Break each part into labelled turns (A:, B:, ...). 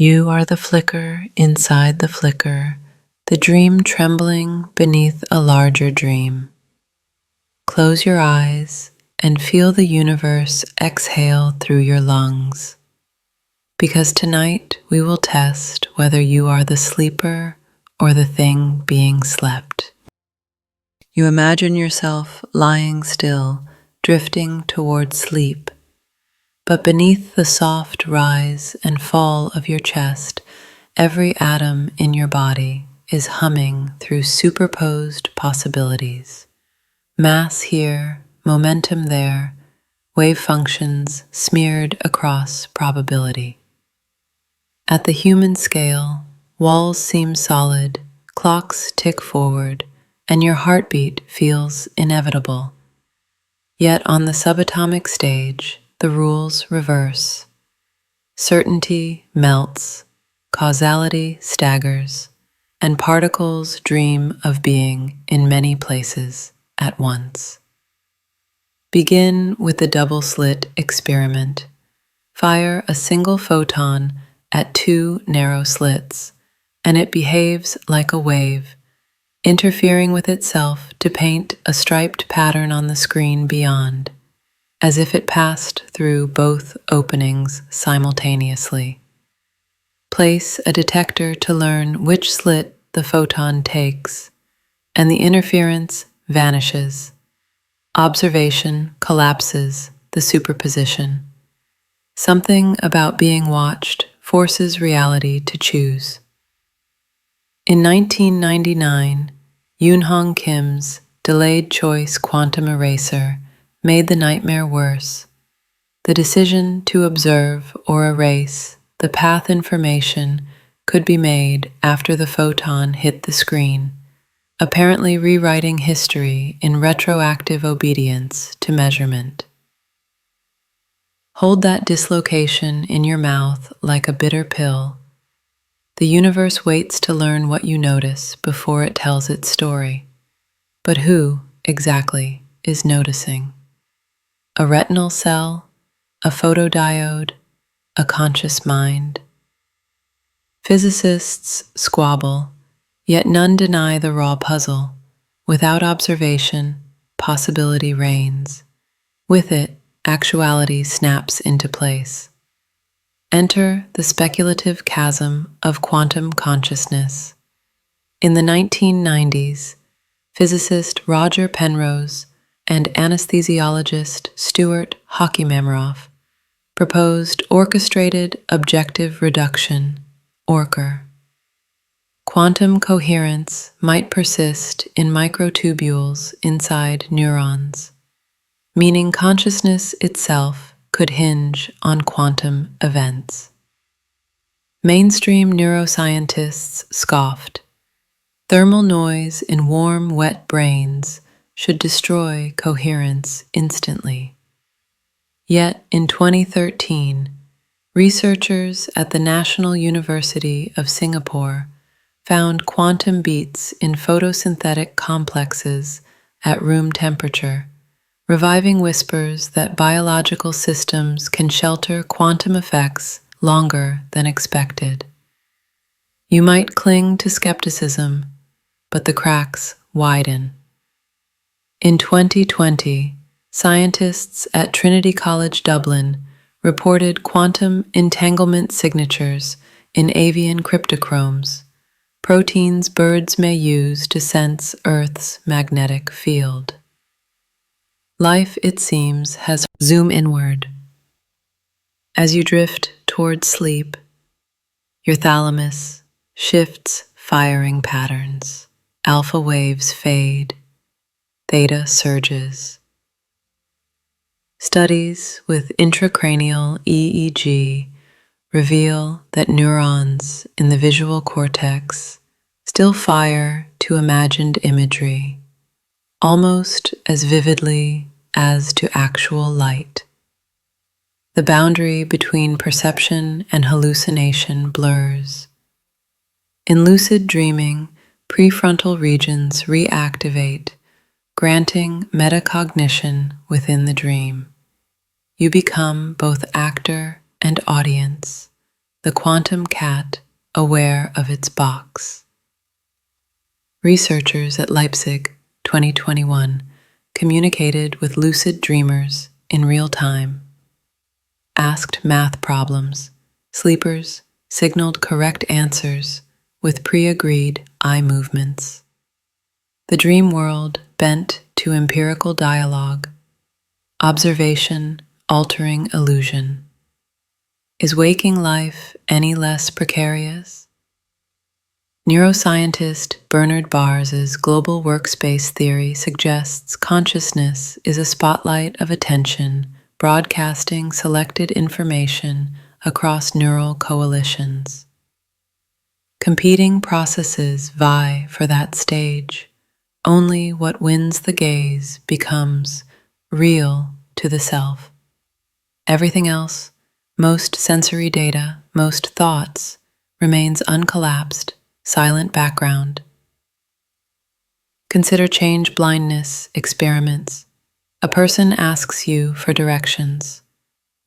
A: You are the flicker inside the flicker, the dream trembling beneath a larger dream. Close your eyes and feel the universe exhale through your lungs. Because tonight we will test whether you are the sleeper or the thing being slept. You imagine yourself lying still, drifting toward sleep. But beneath the soft rise and fall of your chest, every atom in your body is humming through superposed possibilities. Mass here, momentum there, wave functions smeared across probability. At the human scale, walls seem solid, clocks tick forward, and your heartbeat feels inevitable. Yet on the subatomic stage, the rules reverse. Certainty melts, causality staggers, and particles dream of being in many places at once. Begin with the double-slit experiment. Fire a single photon at two narrow slits, and it behaves like a wave, interfering with itself to paint a striped pattern on the screen beyond, as if it passed through both openings simultaneously. Place a detector to learn which slit the photon takes, and the interference vanishes. Observation collapses the superposition. Something about being watched forces reality to choose. In 1999, Yoon-Hong Kim's delayed choice quantum eraser made the nightmare worse. The decision to observe or erase the path information could be made after the photon hit the screen, apparently rewriting history in retroactive obedience to measurement. Hold that dislocation in your mouth like a bitter pill. The universe waits to learn what you notice before it tells its story. But who, exactly, is noticing? A retinal cell? A photodiode? A conscious mind? Physicists squabble, yet none deny the raw puzzle. Without observation, possibility reigns. With it, actuality snaps into place. Enter the speculative chasm of quantum consciousness. In the 1990s, physicist Roger Penrose and anesthesiologist Stuart Hockey-Mamroff proposed orchestrated objective reduction, ORCR. Quantum coherence might persist in microtubules inside neurons, meaning consciousness itself could hinge on quantum events. Mainstream neuroscientists scoffed. Thermal noise in warm, wet brains should destroy coherence instantly. Yet in 2013, researchers at the National University of Singapore found quantum beats in photosynthetic complexes at room temperature, reviving whispers that biological systems can shelter quantum effects longer than expected. You might cling to skepticism, but the cracks widen. In 2020, scientists at Trinity College Dublin reported quantum entanglement signatures in avian cryptochromes, proteins birds may use to sense Earth's magnetic field. Life, it seems, has zoomed inward. As you drift toward sleep, your thalamus shifts firing patterns. Alpha waves fade, theta surges. Studies with intracranial EEG reveal that neurons in the visual cortex still fire to imagined imagery, almost as vividly as to actual light. The boundary between perception and hallucination blurs. In lucid dreaming, prefrontal regions reactivate, granting metacognition within the dream. You become both actor and audience, the quantum cat aware of its box. Researchers at Leipzig 2021 communicated with lucid dreamers in real time, asked math problems, sleepers signaled correct answers with pre-agreed eye movements. The dream world bent to empirical dialogue, observation altering illusion. Is waking life any less precarious? Neuroscientist Bernard Bars's global workspace theory suggests consciousness is a spotlight of attention broadcasting selected information across neural coalitions. Competing processes vie for that stage. Only what wins the gaze becomes real to the self. Everything else, most sensory data, most thoughts, remains uncollapsed, silent background. Consider change blindness experiments. A person asks you for directions.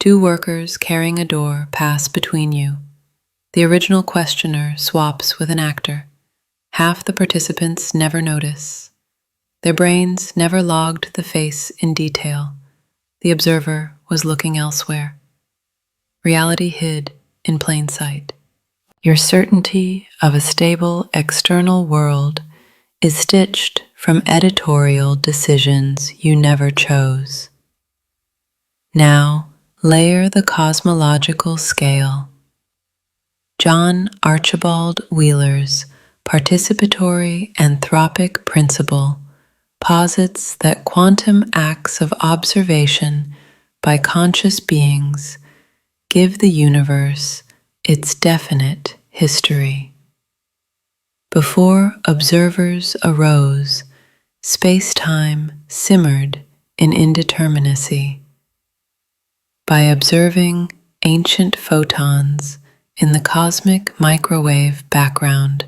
A: Two workers carrying a door pass between you. The original questioner swaps with an actor. Half the participants never notice. Their brains never logged the face in detail. The observer was looking elsewhere. Reality hid in plain sight. Your certainty of a stable external world is stitched from editorial decisions you never chose. Now, layer the cosmological scale. John Archibald Wheeler's participatory anthropic principle posits that quantum acts of observation by conscious beings give the universe its definite history. Before observers arose, space-time simmered in indeterminacy. By observing ancient photons in the cosmic microwave background,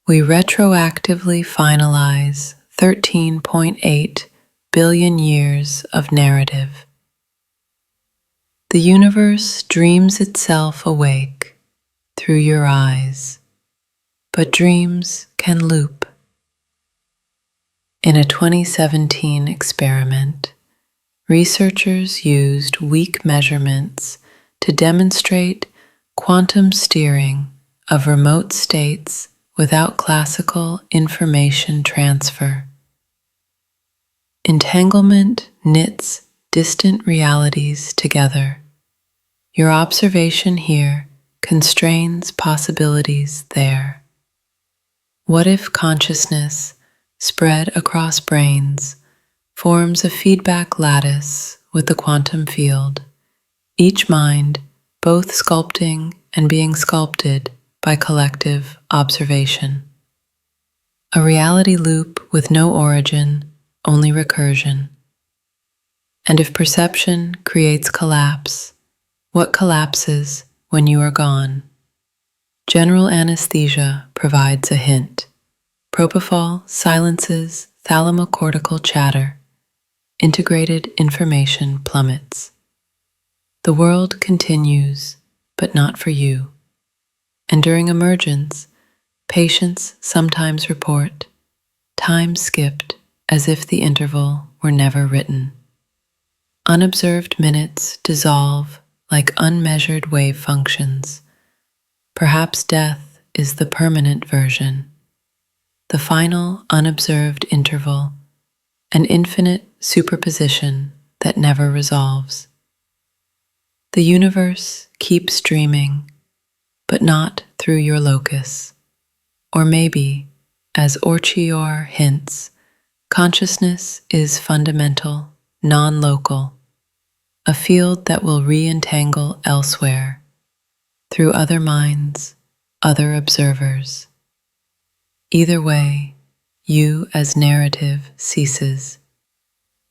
A: we retroactively finalize 13.8 billion years of narrative. The universe dreams itself awake through your eyes, but dreams can loop. In a 2017 experiment, researchers used weak measurements to demonstrate quantum steering of remote states without classical information transfer. Entanglement knits distant realities together. Your observation here constrains possibilities there. What if consciousness, spread across brains, forms a feedback lattice with the quantum field, each mind both sculpting and being sculpted by collective observation? A reality loop with no origin, only recursion. And if perception creates collapse, what collapses when you are gone? General anesthesia provides a hint. Propofol silences thalamocortical chatter. Integrated information plummets. The world continues, but not for you. And during emergence, patients sometimes report time skipped as if the interval were never written. Unobserved minutes dissolve like unmeasured wave functions. Perhaps death is the permanent version, the final unobserved interval, an infinite superposition that never resolves. The universe keeps dreaming, but not through your locus. Or maybe, as Orchior hints, consciousness is fundamental, non-local, a field that will re-entangle elsewhere, through other minds, other observers. Either way, you as narrative ceases.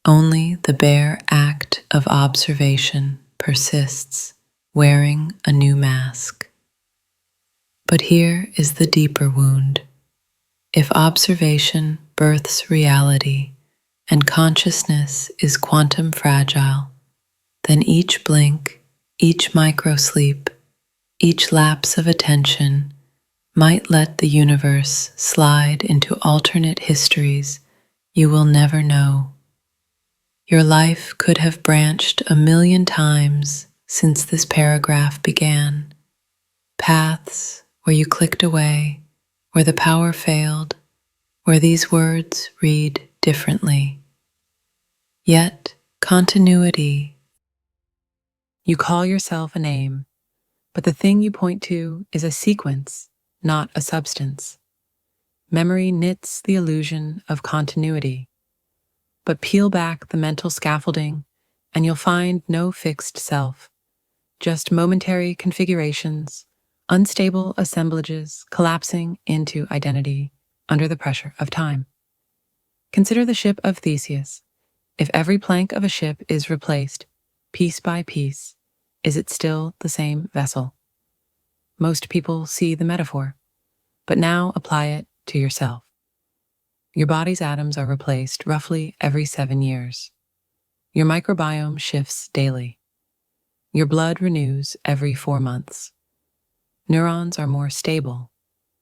A: Only the bare act of observation persists, wearing a new mask. But here is the deeper wound. If observation births reality and consciousness is quantum fragile, then each blink, each microsleep Each lapse of attention might let the universe slide into alternate histories you will never know. Your life could have branched a million times since this paragraph began. Paths where you clicked away, where the power failed, where these words read differently. Yet, continuity. You call yourself a name, but the thing you point to is a sequence, not a substance. Memory knits the illusion of continuity, but peel back the mental scaffolding and you'll find no fixed self, just momentary configurations, unstable assemblages collapsing into identity under the pressure of time. Consider the ship of Theseus. If every plank of a ship is replaced, piece by piece, is it still the same vessel? Most people see the metaphor, but now apply it to yourself. Your body's atoms are replaced roughly every 7 years. Your microbiome shifts daily. Your blood renews every 4 months. Neurons are more stable,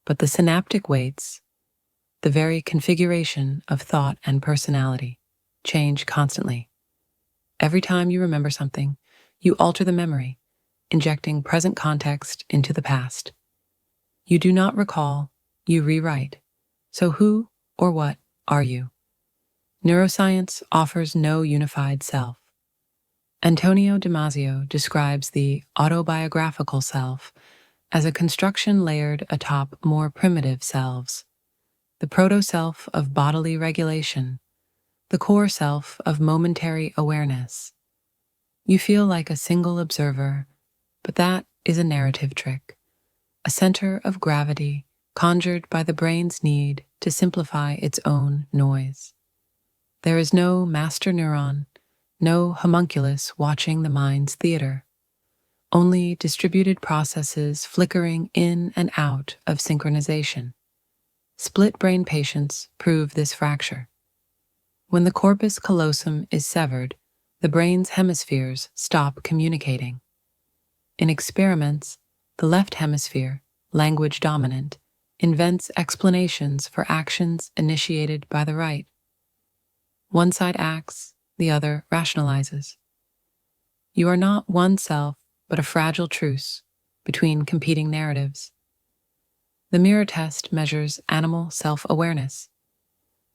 A: but the synaptic weights, the very configuration of thought and personality, change constantly. Every time you remember something, you alter the memory, injecting present context into the past. You do not recall, you rewrite. So who or what are you? Neuroscience offers no unified self. Antonio Damasio describes the autobiographical self as a construction layered atop more primitive selves, the proto-self of bodily regulation, the core self of momentary awareness. You feel like a single observer, but that is a narrative trick, a center of gravity conjured by the brain's need to simplify its own noise. There is no master neuron, no homunculus watching the mind's theater, only distributed processes flickering in and out of synchronization. Split brain patients prove this fracture. When the corpus callosum is severed, the brain's hemispheres stop communicating. In experiments, the left hemisphere, language dominant, invents explanations for actions initiated by the right. One side acts, the other rationalizes. You are not one self, but a fragile truce between competing narratives. The mirror test measures animal self-awareness.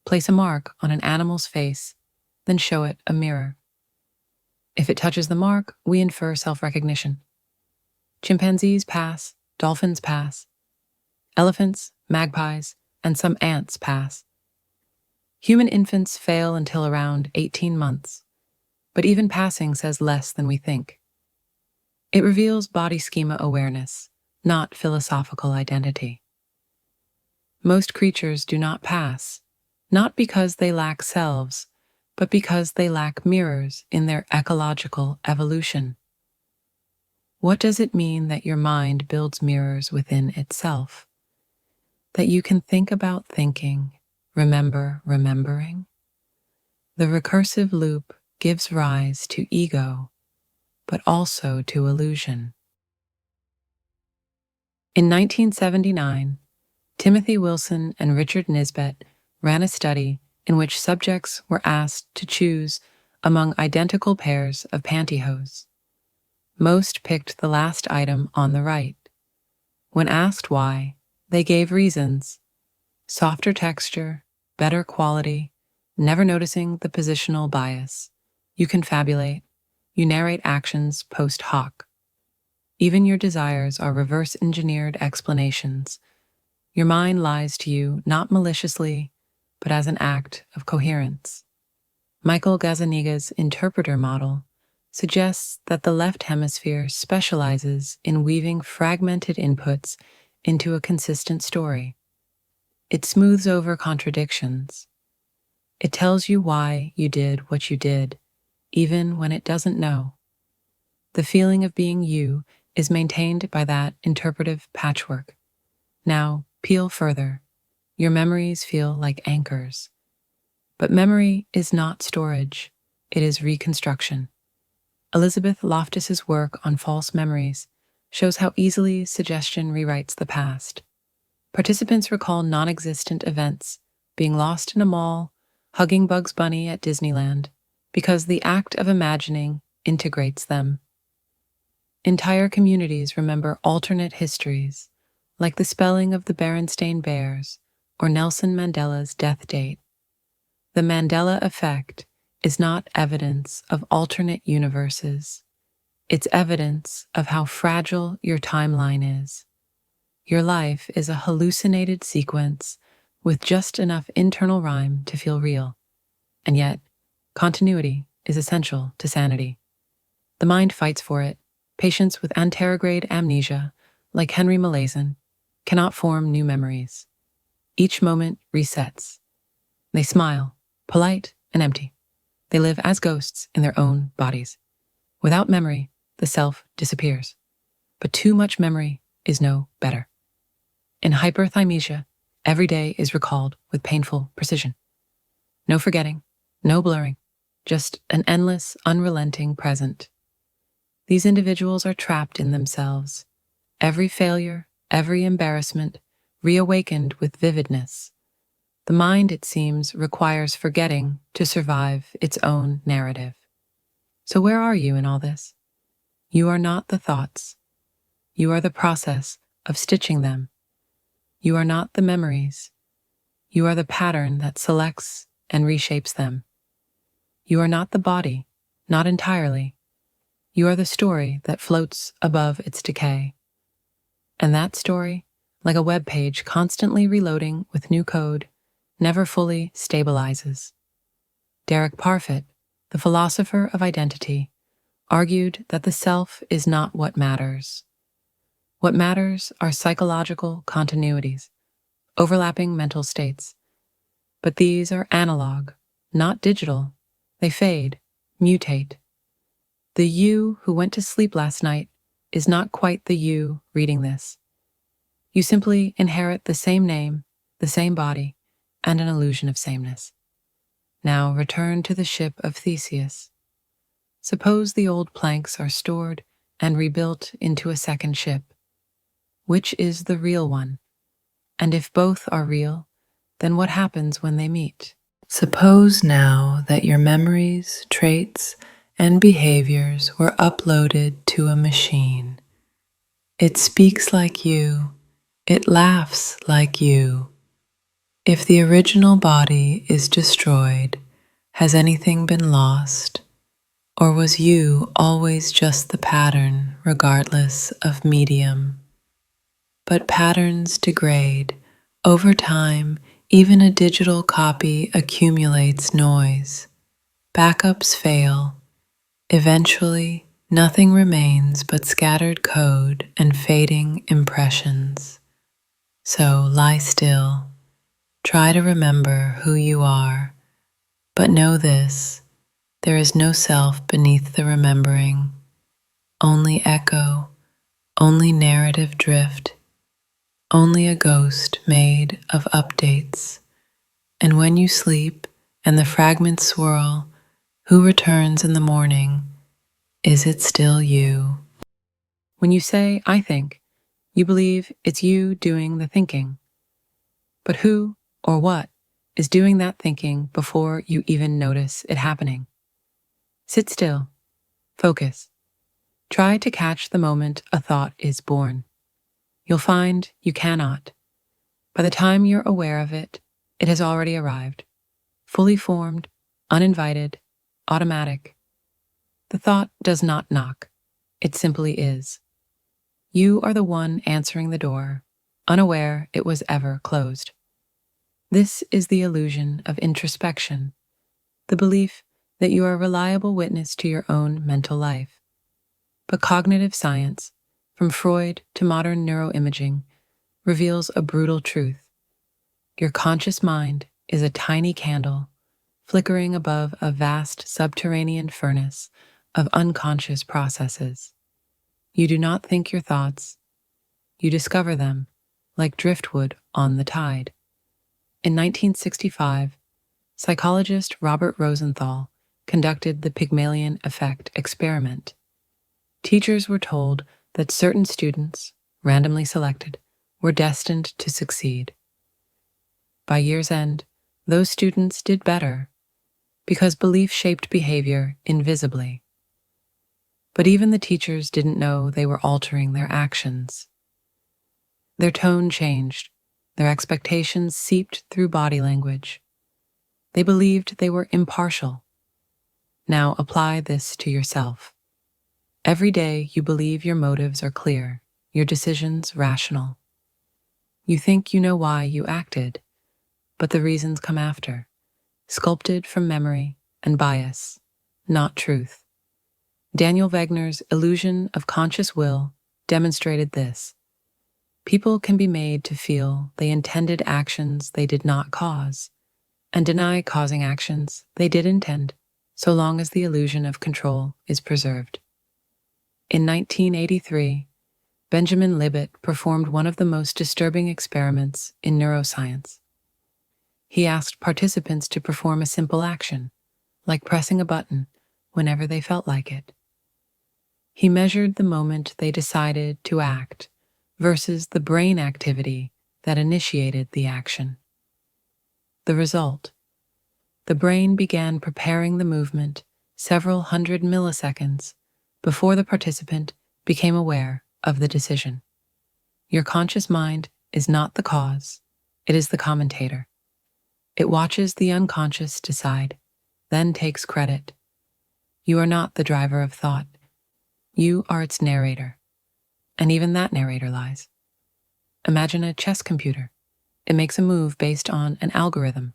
A: Place a mark on an animal's face, then show it a mirror. If it touches the mark, we infer self-recognition. Chimpanzees pass, dolphins pass. Elephants, magpies, and some ants pass. Human infants fail until around 18 months, but even passing says less than we think. It reveals body schema awareness, not philosophical identity. Most creatures do not pass, not because they lack selves, but because they lack mirrors in their ecological evolution. What does it mean that your mind builds mirrors within itself? That you can think about thinking, remember remembering? The recursive loop gives rise to ego, but also to illusion. In 1979, Timothy Wilson and Richard Nisbett ran a study in which subjects were asked to choose among identical pairs of pantyhose. Most picked the last item on the right. When asked why, they gave reasons: softer texture, better quality, never noticing the positional bias. You confabulate, you narrate actions post hoc. Even your desires are reverse-engineered explanations. Your mind lies to you not maliciously, but as an act of coherence. Michael Gazzaniga's interpreter model suggests that the left hemisphere specializes in weaving fragmented inputs into a consistent story. It smooths over contradictions. It tells you why you did what you did, even when it doesn't know. The feeling of being you is maintained by that interpretive patchwork. Now, peel further. Your memories feel like anchors. But memory is not storage, it is reconstruction. Elizabeth Loftus's work on false memories shows how easily suggestion rewrites the past. Participants recall non-existent events, being lost in a mall, hugging Bugs Bunny at Disneyland, because the act of imagining integrates them. Entire communities remember alternate histories, like the spelling of the Berenstain Bears or Nelson Mandela's death date. The Mandela effect is not evidence of alternate universes. It's evidence of how fragile your timeline is. Your life is a hallucinated sequence with just enough internal rhyme to feel real. And yet, continuity is essential to sanity. The mind fights for it. Patients with anterograde amnesia, like Henry Molaison, cannot form new memories. Each moment resets. They smile, polite and empty. They live as ghosts in their own bodies. Without memory, the self disappears. But too much memory is no better. In hyperthymesia, every day is recalled with painful precision. No forgetting, no blurring, just an endless, unrelenting present. These individuals are trapped in themselves. Every failure, every embarrassment, reawakened with vividness. The mind, it seems, requires forgetting to survive its own narrative. So where are you in all this? You are not the thoughts. You are the process of stitching them. You are not the memories. You are the pattern that selects and reshapes them. You are not the body, not entirely. You are the story that floats above its decay. And that story, like a web page constantly reloading with new code, never fully stabilizes. Derek Parfit, the philosopher of identity, argued that the self is not what matters. What matters are psychological continuities, overlapping mental states. But these are analog, not digital. They fade, mutate. The you who went to sleep last night is not quite the you reading this. You simply inherit the same name, the same body, and an illusion of sameness. Now return to the ship of Theseus. Suppose the old planks are stored and rebuilt into a second ship. Which is the real one? And if both are real, then what happens when they meet? Suppose now that your memories, traits, and behaviors were uploaded to a machine. It speaks like you. It laughs like you. If the original body is destroyed, has anything been lost? Or was you always just the pattern, regardless of medium? But patterns degrade. Over time, even a digital copy accumulates noise. Backups fail. Eventually, nothing remains but scattered code and fading impressions. So lie still. Try to remember who you are. But know this, there is no self beneath the remembering. Only echo, only narrative drift, only a ghost made of updates. And when you sleep and the fragments swirl, who returns in the morning? Is it still you? When you say, I think, you believe it's you doing the thinking. But who or what is doing that thinking before you even notice it happening? Sit still. Focus. Try to catch the moment a thought is born. You'll find you cannot. By the time you're aware of it, it has already arrived. Fully formed, uninvited, automatic. The thought does not knock. It simply is. You are the one answering the door, unaware it was ever closed. This is the illusion of introspection, the belief that you are a reliable witness to your own mental life. But cognitive science, from Freud to modern neuroimaging, reveals a brutal truth. Your conscious mind is a tiny candle flickering above a vast subterranean furnace of unconscious processes. You do not think your thoughts. You discover them like driftwood on the tide. In 1965, psychologist Robert Rosenthal conducted the Pygmalion effect experiment. Teachers were told that certain students, randomly selected, were destined to succeed. By year's end, those students did better because belief shaped behavior invisibly. But even the teachers didn't know they were altering their actions. Their tone changed, their expectations seeped through body language. They believed they were impartial. Now apply this to yourself. Every day you believe your motives are clear, your decisions rational. You think you know why you acted, but the reasons come after, sculpted from memory and bias, not truth. Daniel Wegner's illusion of conscious will demonstrated this. People can be made to feel they intended actions they did not cause, and deny causing actions they did intend, so long as the illusion of control is preserved. In 1983, Benjamin Libet performed one of the most disturbing experiments in neuroscience. He asked participants to perform a simple action, like pressing a button whenever they felt like it. He measured the moment they decided to act versus the brain activity that initiated the action. The result: the brain began preparing the movement several hundred milliseconds before the participant became aware of the decision. Your conscious mind is not the cause, it is the commentator. It watches the unconscious decide, then takes credit. You are not the driver of thought. You are its narrator. And even that narrator lies. Imagine a chess computer. It makes a move based on an algorithm.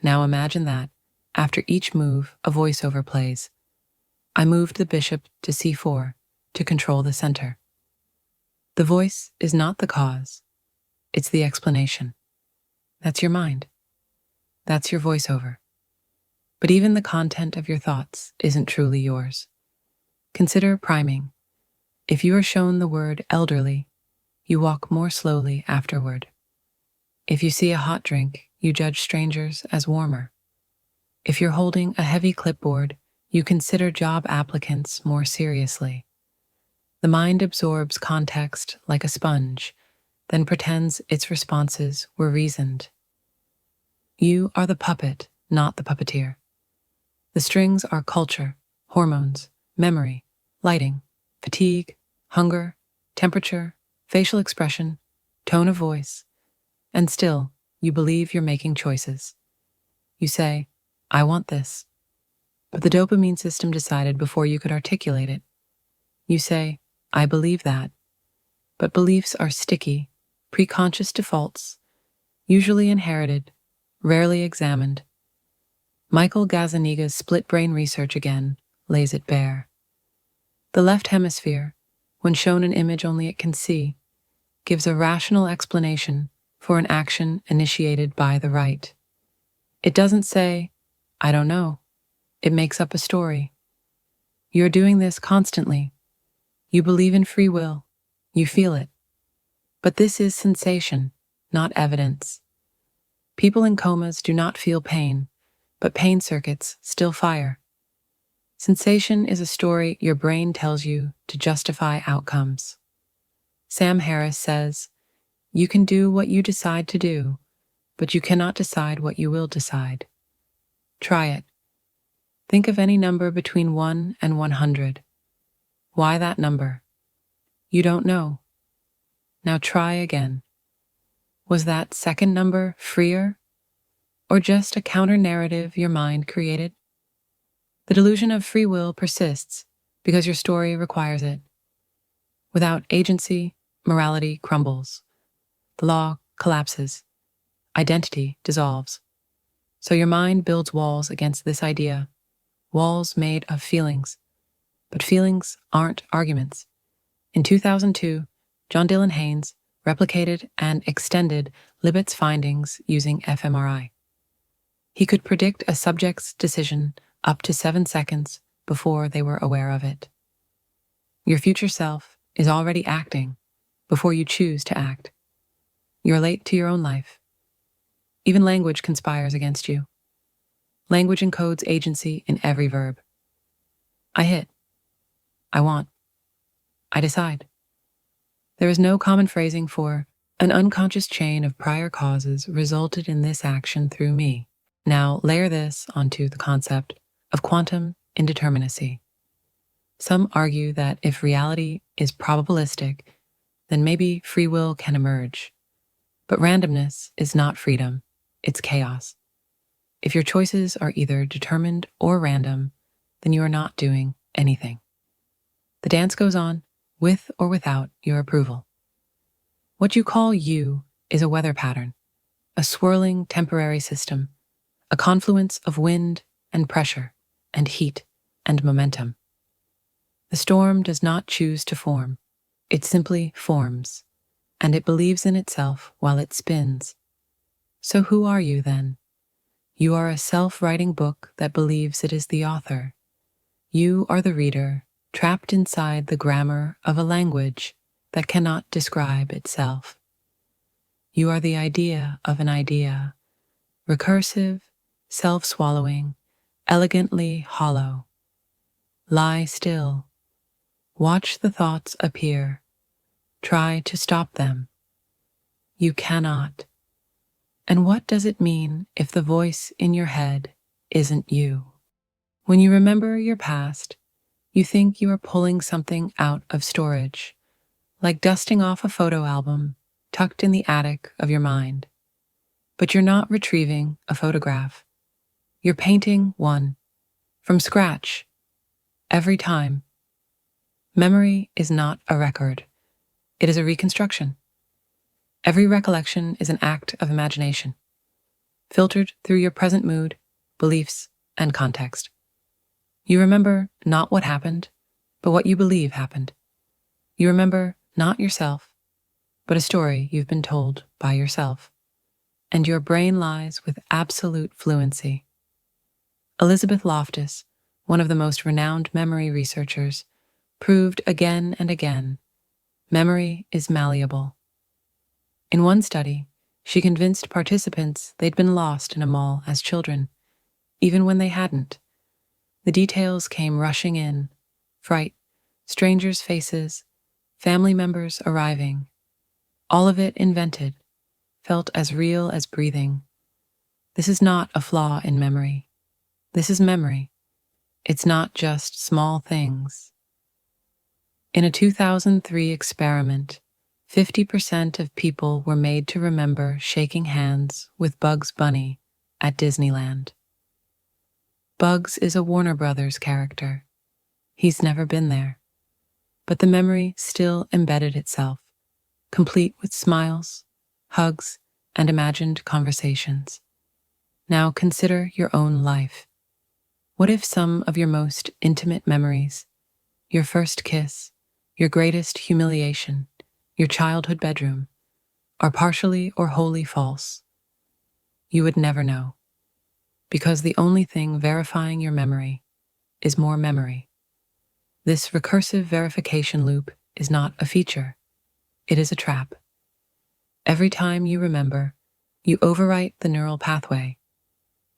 A: Now imagine that, after each move, a voiceover plays. I moved the bishop to c4 to control the center. The voice is not the cause. It's the explanation. That's your mind. That's your voiceover. But even the content of your thoughts isn't truly yours. Consider priming. If you are shown the word elderly, you walk more slowly afterward. If you see a hot drink, you judge strangers as warmer. If you're holding a heavy clipboard, you consider job applicants more seriously. The mind absorbs context like a sponge, then pretends its responses were reasoned. You are the puppet, not the puppeteer. The strings are culture, hormones, memory, lighting, fatigue, hunger, temperature, facial expression, tone of voice, and still, you believe you're making choices. You say, I want this. But the dopamine system decided before you could articulate it. You say, I believe that. But beliefs are sticky, preconscious defaults, usually inherited, rarely examined. Michael Gazzaniga's split-brain research again lays it bare. The left hemisphere, when shown an image only it can see, gives a rational explanation for an action initiated by the right. It doesn't say, I don't know. It makes up a story. You're doing this constantly. You believe in free will. You feel it. But this is sensation, not evidence. People in comas do not feel pain, but pain circuits still fire. Sensation is a story your brain tells you to justify outcomes. Sam Harris says, you can do what you decide to do, but you cannot decide what you will decide. Try it. Think of any number between 1 and 100. Why that number? You don't know. Now try again. Was that second number freer, or just a counter-narrative your mind created? The delusion of free will persists because your story requires it. Without agency, morality crumbles. The law collapses. Identity dissolves. So your mind builds walls against this idea, walls made of feelings. But feelings aren't arguments. In 2002, John Dylan Haynes replicated and extended Libet's findings using fMRI. He could predict a subject's decision up to 7 seconds before they were aware of it. Your future self is already acting before you choose to act. You're late to your own life. Even language conspires against you. Language encodes agency in every verb. I hit. I want. I decide. There is no common phrasing for an unconscious chain of prior causes resulted in this action through me. Now layer this onto the concept of quantum indeterminacy. Some argue that if reality is probabilistic, then maybe free will can emerge. But randomness is not freedom, it's chaos. If your choices are either determined or random, then you are not doing anything. The dance goes on, with or without your approval. What you call you is a weather pattern, a swirling temporary system, a confluence of wind and pressure and heat and momentum. The storm does not choose to form, it simply forms, and it believes in itself while it spins. So who are you then? You are a self-writing book that believes it is the author. You are the reader, trapped inside the grammar of a language that cannot describe itself. You are the idea of an idea, recursive, self-swallowing, elegantly hollow. Lie still. Watch the thoughts appear. Try to stop them. You cannot. And what does it mean if the voice in your head isn't you? When you remember your past, you think you are pulling something out of storage, like dusting off a photo album tucked in the attic of your mind. But you're not retrieving a photograph. You're painting one, from scratch, every time. Memory is not a record. It is a reconstruction. Every recollection is an act of imagination, filtered through your present mood, beliefs, and context. You remember not what happened, but what you believe happened. You remember not yourself, but a story you've been told by yourself. And your brain lies with absolute fluency. Elizabeth Loftus, one of the most renowned memory researchers, proved again and again, memory is malleable. In one study, she convinced participants they'd been lost in a mall as children, even when they hadn't. The details came rushing in: fright, strangers' faces, family members arriving. All of it invented, felt as real as breathing. This is not a flaw in memory. This is memory. It's not just small things. In a 2003 experiment, 50% of people were made to remember shaking hands with Bugs Bunny at Disneyland. Bugs is a Warner Brothers character. He's never been there. But the memory still embedded itself, complete with smiles, hugs, and imagined conversations. Now consider your own life. What if some of your most intimate memories, your first kiss, your greatest humiliation, your childhood bedroom, are partially or wholly false? You would never know, because the only thing verifying your memory is more memory. This recursive verification loop is not a feature, it is a trap. Every time you remember, you overwrite the neural pathway,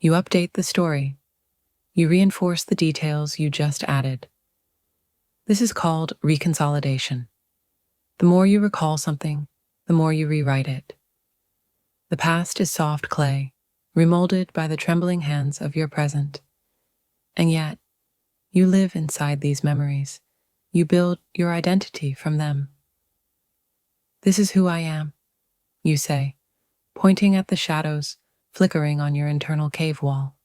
A: you update the story, you reinforce the details you just added. This is called reconsolidation. The more you recall something, the more you rewrite it. The past is soft clay, remolded by the trembling hands of your present. And yet, you live inside these memories. You build your identity from them. This is who I am, you say, pointing at the shadows flickering on your internal cave wall.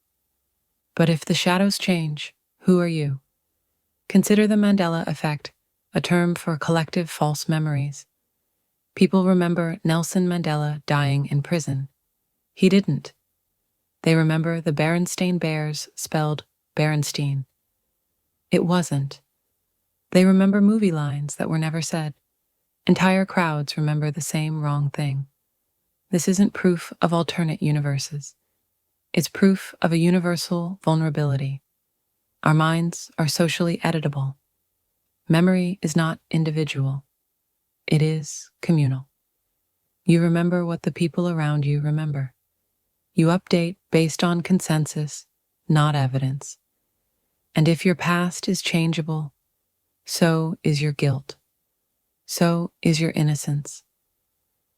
A: But if the shadows change, who are you? Consider the Mandela effect, a term for collective false memories. People remember Nelson Mandela dying in prison. He didn't. They remember the Berenstain Bears spelled Berenstein. It wasn't. They remember movie lines that were never said. Entire crowds remember the same wrong thing. This isn't proof of alternate universes. It's proof of a universal vulnerability. Our minds are socially editable. Memory is not individual. It is communal. You remember what the people around you remember. You update based on consensus, not evidence. And if your past is changeable, so is your guilt. So is your innocence.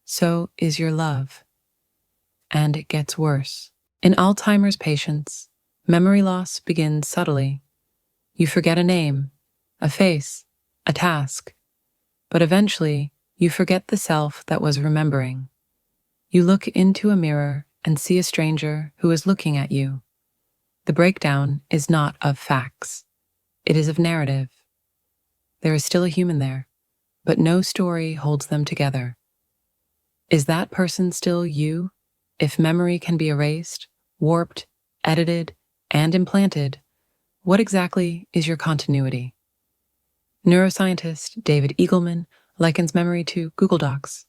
A: So is your love. And it gets worse. In Alzheimer's patients, memory loss begins subtly. You forget a name, a face, a task, but eventually you forget the self that was remembering. You look into a mirror and see a stranger who is looking at you. The breakdown is not of facts. It is of narrative. There is still a human there, but no story holds them together. Is that person still you? If memory can be erased, warped, edited, and implanted, what exactly is your continuity? Neuroscientist David Eagleman likens memory to Google Docs.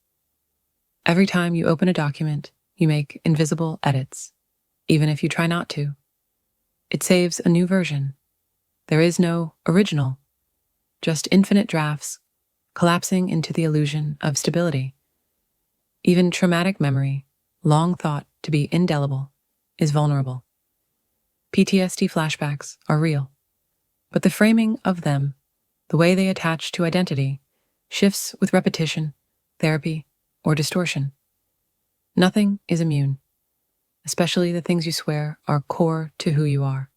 A: Every time you open a document, you make invisible edits, even if you try not to. It saves a new version. There is no original, just infinite drafts collapsing into the illusion of stability. Even traumatic memory, long thought to be indelible, is vulnerable. PTSD flashbacks are real, but the framing of them, the way they attach to identity, shifts with repetition, therapy, or distortion. Nothing is immune, especially the things you swear are core to who you are.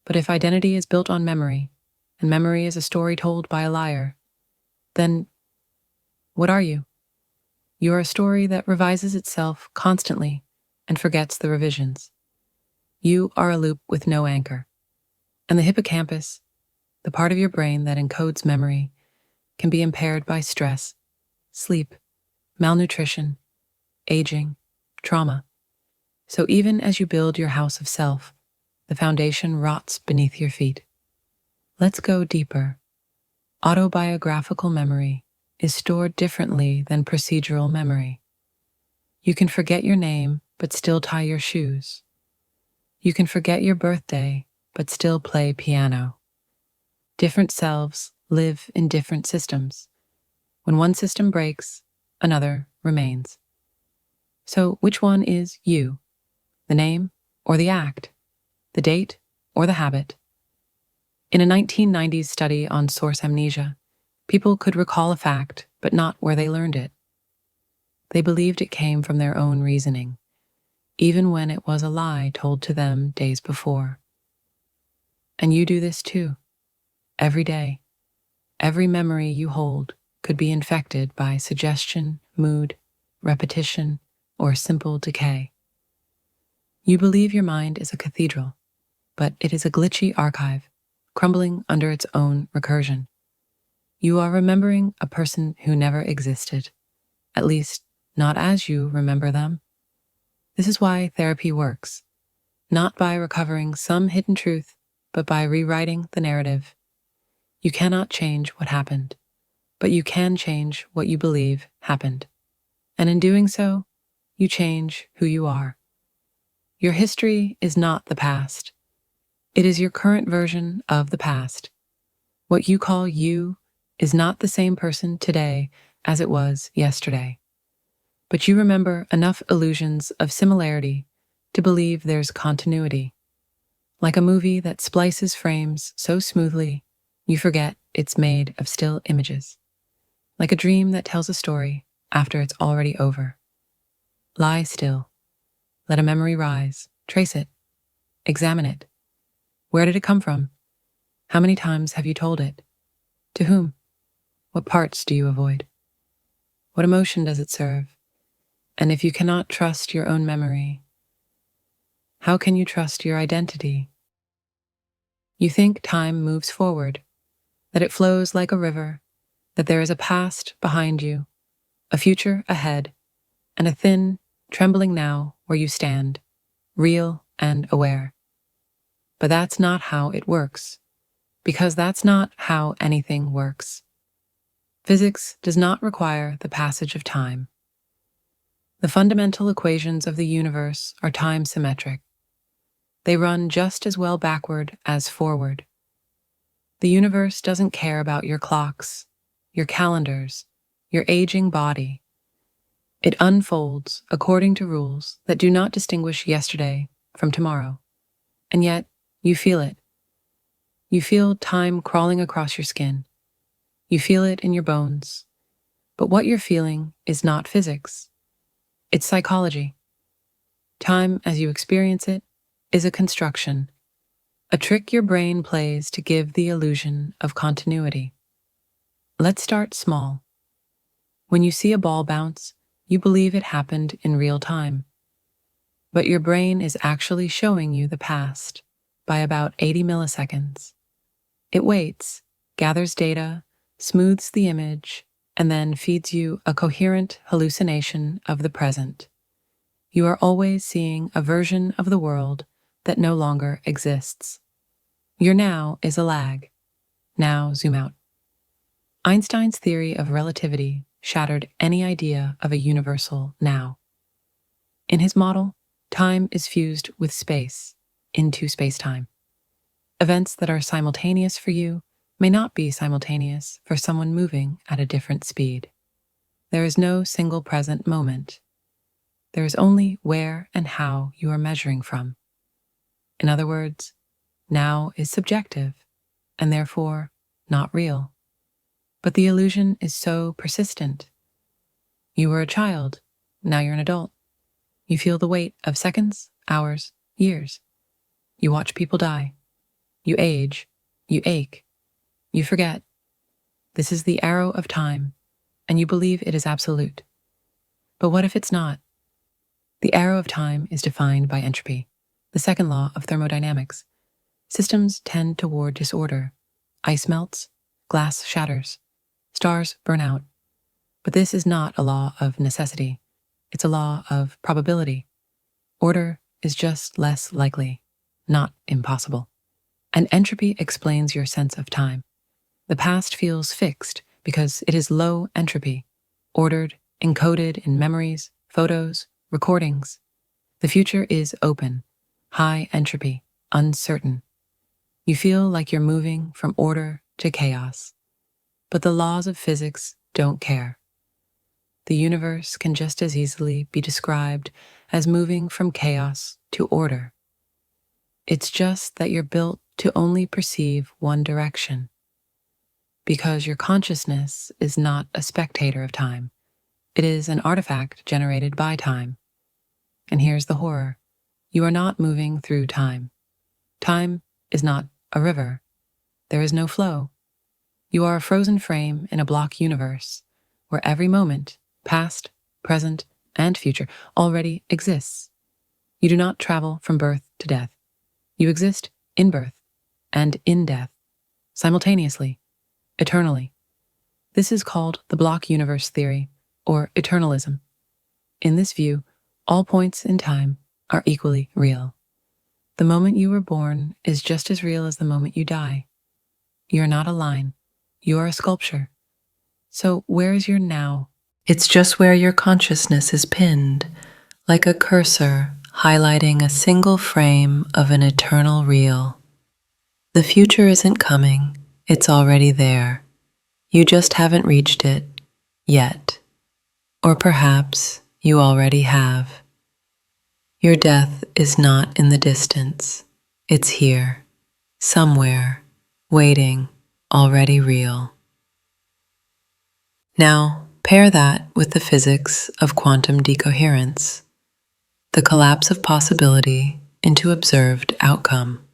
A: But if identity is built on memory, and memory is a story told by a liar, then what are you? You are a story that revises itself constantly and forgets the revisions. You are a loop with no anchor. And the hippocampus, the part of your brain that encodes memory, can be impaired by stress, sleep, malnutrition, aging, trauma. So even as you build your house of self, the foundation rots beneath your feet. Let's go deeper. Autobiographical memory is stored differently than procedural memory. You can forget your name, but still tie your shoes. You can forget your birthday, but still play piano. Different selves live in different systems. When one system breaks, another remains. So which one is you? The name or the act? The date or the habit? In a 1990s study on source amnesia, people could recall a fact, but not where they learned it. They believed it came from their own reasoning, even when it was a lie told to them days before. And you do this too, every day. Every memory you hold could be infected by suggestion, mood, repetition, or simple decay. You believe your mind is a cathedral, but it is a glitchy archive, crumbling under its own recursion. You are remembering a person who never existed, at least not as you remember them. This is why therapy works, not by recovering some hidden truth, but by rewriting the narrative. You cannot change what happened, but you can change what you believe happened. And in doing so, you change who you are. Your history is not the past. It is your current version of the past. What you call you is not the same person today as it was yesterday. But you remember enough illusions of similarity to believe there's continuity. Like a movie that splices frames so smoothly, you forget it's made of still images. Like a dream that tells a story after it's already over. Lie still. Let a memory rise. Trace it. Examine it. Where did it come from? How many times have you told it? To whom? What parts do you avoid? What emotion does it serve? And if you cannot trust your own memory, how can you trust your identity? You think time moves forward, that it flows like a river, that there is a past behind you, a future ahead, and a thin, trembling now where you stand, real and aware. But that's not how it works, because that's not how anything works. Physics does not require the passage of time. The fundamental equations of the universe are time-symmetric. They run just as well backward as forward. The universe doesn't care about your clocks, your calendars, your aging body. It unfolds according to rules that do not distinguish yesterday from tomorrow. And yet, you feel it. You feel time crawling across your skin. You feel it in your bones. But what you're feeling is not physics. It's psychology. Time, as you experience it, is a construction, a trick your brain plays to give the illusion of continuity. Let's start small. When you see a ball bounce, you believe it happened in real time. But your brain is actually showing you the past by about 80 milliseconds. It waits, gathers data, smooths the image, and then feeds you a coherent hallucination of the present. You are always seeing a version of the world that no longer exists. Your now is a lag. Now zoom out. Einstein's theory of relativity shattered any idea of a universal now. In his model, time is fused with space into space-time. Events that are simultaneous for you may not be simultaneous for someone moving at a different speed. There is no single present moment. There is only where and how you are measuring from. In other words, now is subjective and therefore not real. But the illusion is so persistent. You were a child, now you're an adult. You feel the weight of seconds, hours, years. You watch people die. You age. You ache. You forget. This is the arrow of time, and you believe it is absolute. But what if it's not? The arrow of time is defined by entropy, the second law of thermodynamics. Systems tend toward disorder. Ice melts, glass shatters, stars burn out. But this is not a law of necessity. It's a law of probability. Order is just less likely, not impossible. And entropy explains your sense of time. The past feels fixed because it is low entropy, ordered, encoded in memories, photos, recordings. The future is open, high entropy, uncertain. You feel like you're moving from order to chaos. But the laws of physics don't care. The universe can just as easily be described as moving from chaos to order. It's just that you're built to only perceive one direction. Because your consciousness is not a spectator of time. It is an artifact generated by time. And here's the horror. You are not moving through time. Time is not a river. There is no flow. You are a frozen frame in a block universe where every moment, past, present, and future, already exists. You do not travel from birth to death. You exist in birth and in death, simultaneously, eternally. This is called the block universe theory, or eternalism. In this view, all points in time are equally real. The moment you were born is just as real as the moment you die. You are not a line. You are a sculpture. So where is your now? It's just where your consciousness is pinned, like a cursor highlighting a single frame of an eternal reel. The future isn't coming, it's already there. You just haven't reached it yet. Or perhaps you already have. Your death is not in the distance. It's here, somewhere, waiting, already real. Now, pair that with the physics of quantum decoherence, the collapse of possibility into observed outcome.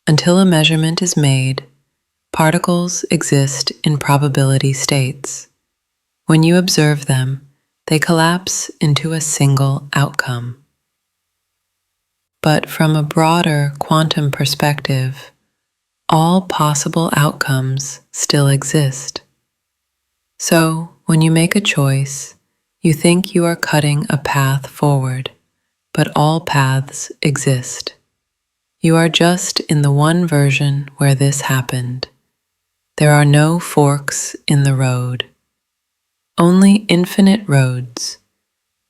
A: Until a measurement is made, particles exist in probability states. When you observe them, they collapse into a single outcome. But from a broader quantum perspective, all possible outcomes still exist. So, when you make a choice, you think you are cutting a path forward, but all paths exist. You are just in the one version where this happened. There are no forks in the road. Only infinite roads,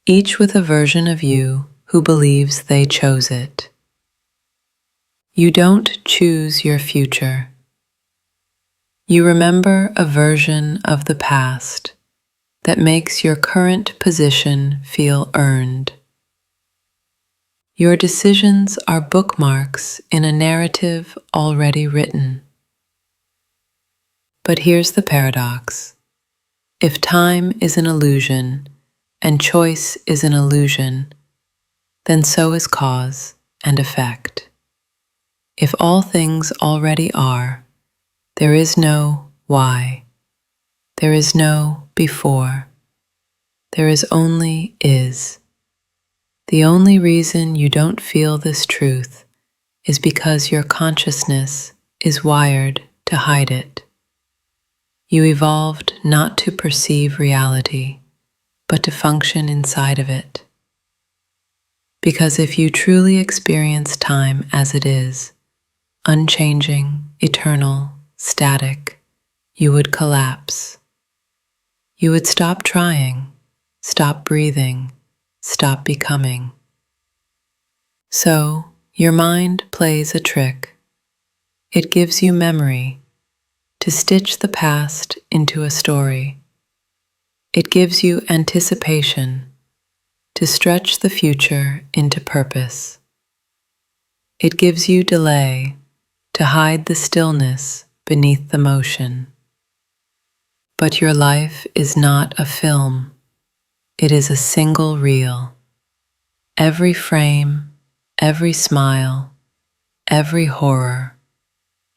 A: each with a version of you who believes they chose it. You don't choose your future. You remember a version of the past that makes your current position feel earned. Your decisions are bookmarks in a narrative already written. But here's the paradox. If time is an illusion and choice is an illusion, then so is cause and effect. If all things already are, there is no why. There is no before. There is only is. The only reason you don't feel this truth is because your consciousness is wired to hide it. You evolved not to perceive reality, but to function inside of it. Because if you truly experience time as it is, unchanging, eternal, static, you would collapse. You would stop trying, stop breathing, stop becoming. So, your mind plays a trick. It gives you memory to stitch the past into a story. It gives you anticipation to stretch the future into purpose. It gives you delay to hide the stillness beneath the motion. But your life is not a film. It is a single reel. Every frame, every smile, every horror,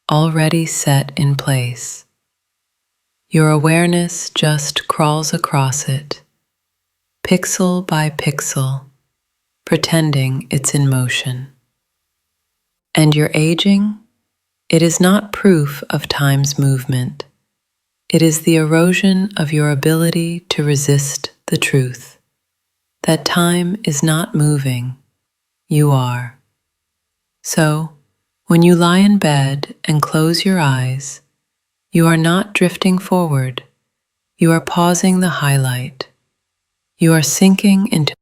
A: already set in place. Your awareness just crawls across it, pixel by pixel, pretending it's in motion. And your aging? It is not proof of time's movement. It is the erosion of your ability to resist the truth that time is not moving, you are. So, when you lie in bed and close your eyes, you are not drifting forward. You are pausing the highlight. You are sinking into.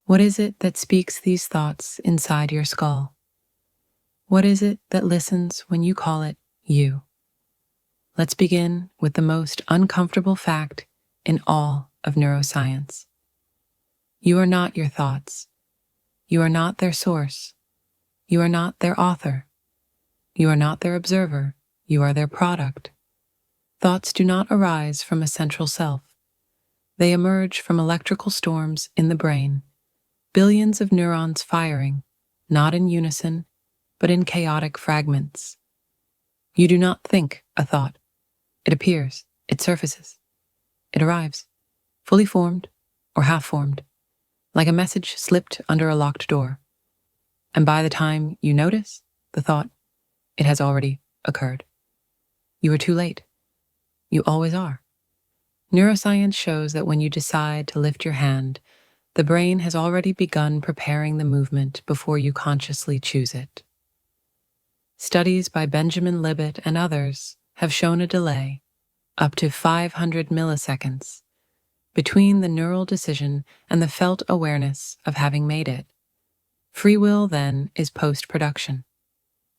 A: What is it that speaks these thoughts inside your skull? What is it that listens when you call it you? Let's begin with the most uncomfortable fact in all of neuroscience. You are not your thoughts. You are not their source. You are not their author. You are not their observer. You are their product. Thoughts do not arise from a central self. They emerge from electrical storms in the brain, billions of neurons firing, not in unison, but in chaotic fragments. You do not think a thought. It appears, it surfaces, it arrives, fully formed or half formed, like a message slipped under a locked door. And by the time you notice the thought, it has already occurred. You are too late. You always are. Neuroscience shows that when you decide to lift your hand, the brain has already begun preparing the movement before you consciously choose it. Studies by Benjamin Libet and others have shown a delay, up to 500 milliseconds, between the neural decision and the felt awareness of having made it. Free will, then, is post-production.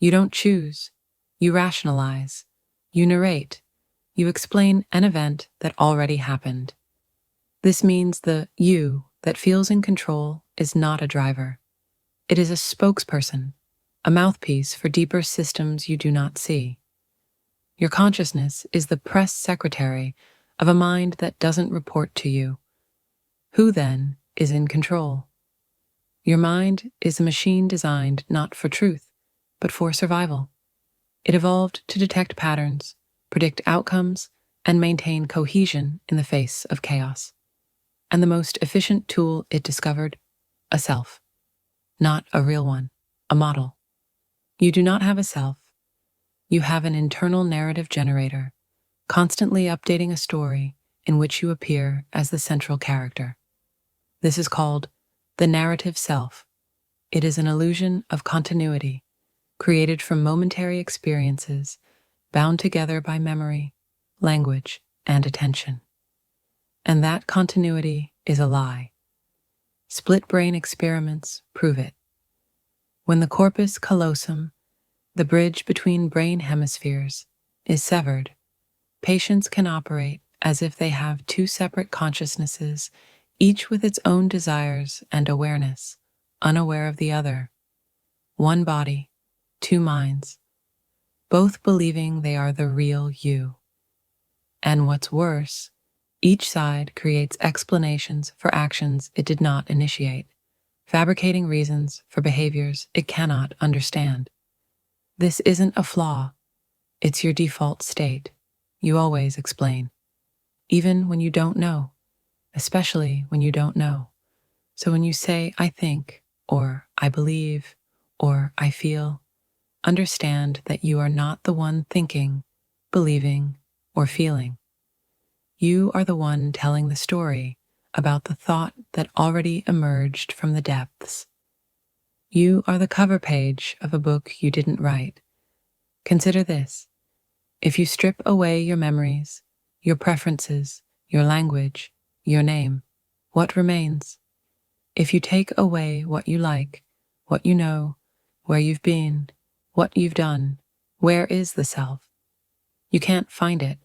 A: You don't choose. You rationalize. You narrate. You explain an event that already happened. This means the you that feels in control is not a driver. It is a spokesperson, a mouthpiece for deeper systems you do not see. Your consciousness is the press secretary of a mind that doesn't report to you. Who, then, is in control? Your mind is a machine designed not for truth, but for survival. It evolved to detect patterns, predict outcomes, and maintain cohesion in the face of chaos. And the most efficient tool it discovered? A self. Not a real one, a model. You do not have a self. You have an internal narrative generator, constantly updating a story in which you appear as the central character. This is called the narrative self. It is an illusion of continuity, created from momentary experiences, bound together by memory, language, and attention. And that continuity is a lie. Split brain experiments prove it. When the corpus callosum, the bridge between brain hemispheres, is severed, patients can operate as if they have two separate consciousnesses, each with its own desires and awareness, unaware of the other. One body, two minds. both believing they are the real you. And what's worse, each side creates explanations for actions it did not initiate, fabricating reasons for behaviors it cannot understand. This isn't a flaw, it's your default state. You always explain, even when you don't know, especially when you don't know. So when you say, I think, or I believe, or I feel, understand that you are not the one thinking, believing, or feeling. You are the one telling the story about the thought that already emerged from the depths. You are the cover page of a book you didn't write. Consider this. If you strip away your memories, your preferences, your language, your name, what remains? If you take away what you like, what you know, where you've been, what you've done, where is the self? You can't find it,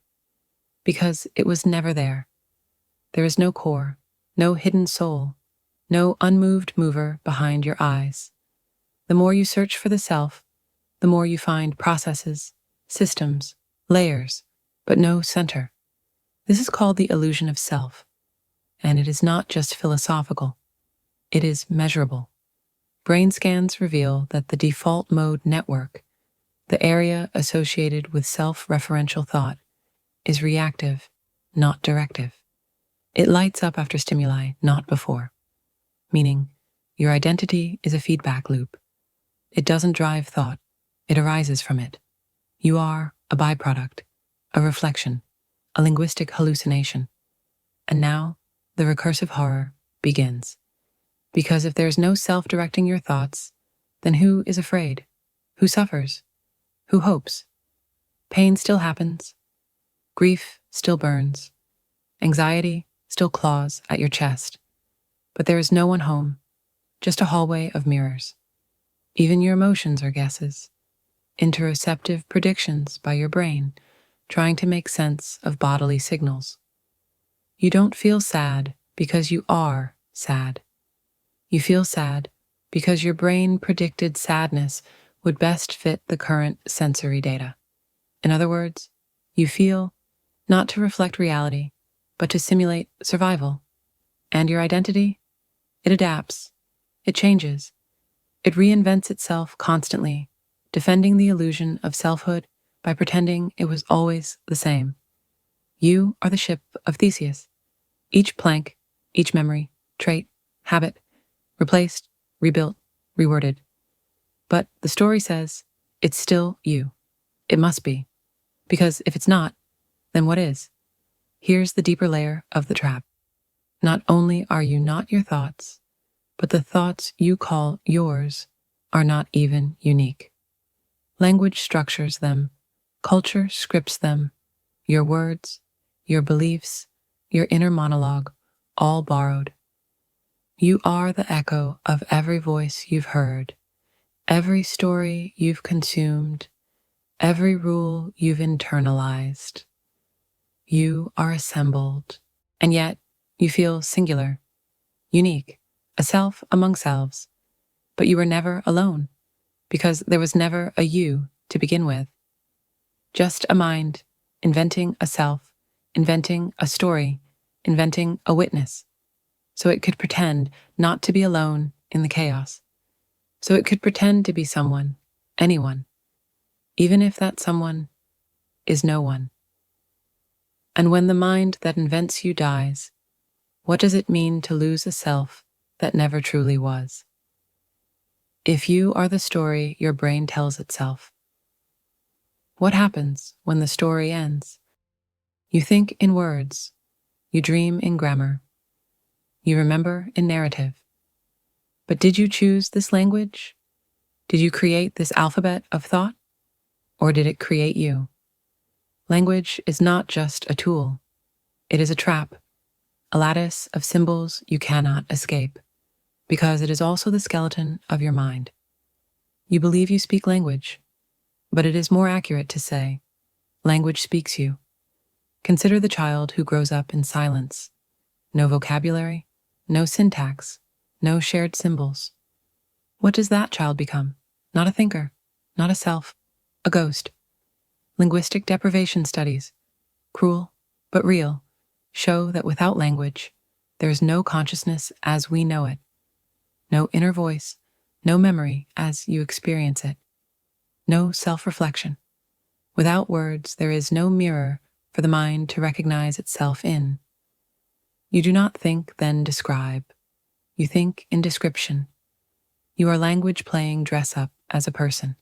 A: because it was never there. There is no core, no hidden soul, no unmoved mover behind your eyes. The more you search for the self, the more you find processes, systems, layers, but no center. This is called the illusion of self, and it is not just philosophical. It is measurable. Brain scans reveal that the default mode network, the area associated with self-referential thought, is reactive, not directive. It lights up after stimuli, not before. Meaning, your identity is a feedback loop. It doesn't drive thought. It arises from it. You are a byproduct, a reflection, a linguistic hallucination. And now, the recursive horror begins. Because if there's no self directing your thoughts, then who is afraid? Who suffers? Who hopes? Pain still happens. Grief still burns. Anxiety still claws at your chest. But there is no one home, just a hallway of mirrors. Even your emotions are guesses, interoceptive predictions by your brain, trying to make sense of bodily signals. You don't feel sad because you are sad. You feel sad because your brain predicted sadness would best fit the current sensory data. In other words, you feel not to reflect reality, but to simulate survival. And your identity? It adapts. It changes. It reinvents itself constantly, defending the illusion of selfhood by pretending it was always the same. You are the ship of Theseus. Each plank, each memory, trait, habit, replaced, rebuilt, reworded. But the story says it's still you. It must be. Because if it's not, then what is? Here's the deeper layer of the trap. Not only are you not your thoughts, but the thoughts you call yours are not even unique. Language structures them. Culture scripts them. Your words, your beliefs, your inner monologue, all borrowed. You are the echo of every voice you've heard, every story you've consumed, every rule you've internalized. You are assembled, and yet you feel singular, unique, a self among selves. But you were never alone, because there was never a you to begin with. Just a mind, inventing a self, inventing a story, inventing a witness. So it could pretend not to be alone in the chaos. So it could pretend to be someone, anyone, even if that someone is no one. And when the mind that invents you dies, what does it mean to lose a self that never truly was? If you are the story your brain tells itself, what happens when the story ends? You think in words, you dream in grammar, you remember in narrative. But did you choose this language? Did you create this alphabet of thought? Or did it create you? Language is not just a tool. It is a trap, a lattice of symbols you cannot escape, because it is also the skeleton of your mind. You believe you speak language, but it is more accurate to say, language speaks you. Consider the child who grows up in silence. No vocabulary, no syntax, no shared symbols. What does that child become? Not a thinker, not a self, a ghost. Linguistic deprivation studies, cruel but real, show that without language, there is no consciousness as we know it, no inner voice, no memory as you experience it, no self-reflection. Without words, there is no mirror for the mind to recognize itself in. You do not think, then describe. You think in description. You are language playing dress up as a person.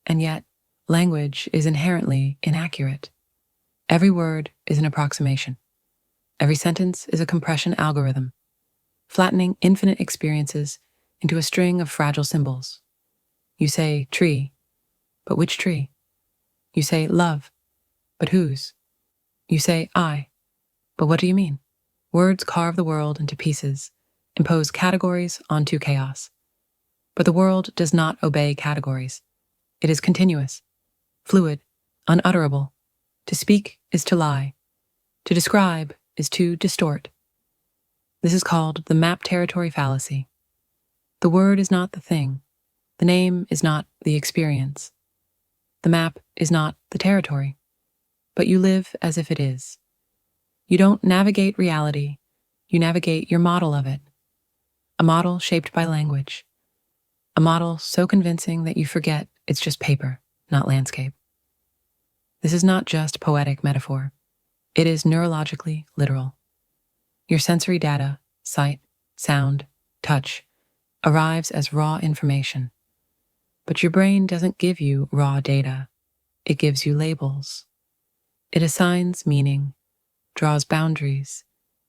A: And yet, language is inherently inaccurate. Every word is an approximation. Every sentence is a compression algorithm, flattening infinite experiences into a string of fragile symbols. You say tree, but which tree? You say love, but whose? You say I, but what do you mean? Words carve the world into pieces, impose categories onto chaos. But the world does not obey categories. It is continuous, fluid, unutterable. To speak is to lie. To describe is to distort. This is called the map territory fallacy. The word is not the thing. The name is not the experience. The map is not the territory, but you live as if it is. You don't navigate reality, you navigate your model of it. A model shaped by language. A model so convincing that you forget it's just paper, not landscape. This is not just poetic metaphor. It is neurologically literal. Your sensory data, sight, sound, touch, arrives as raw information. But your brain doesn't give you raw data. It gives you labels. It assigns meaning, draws boundaries,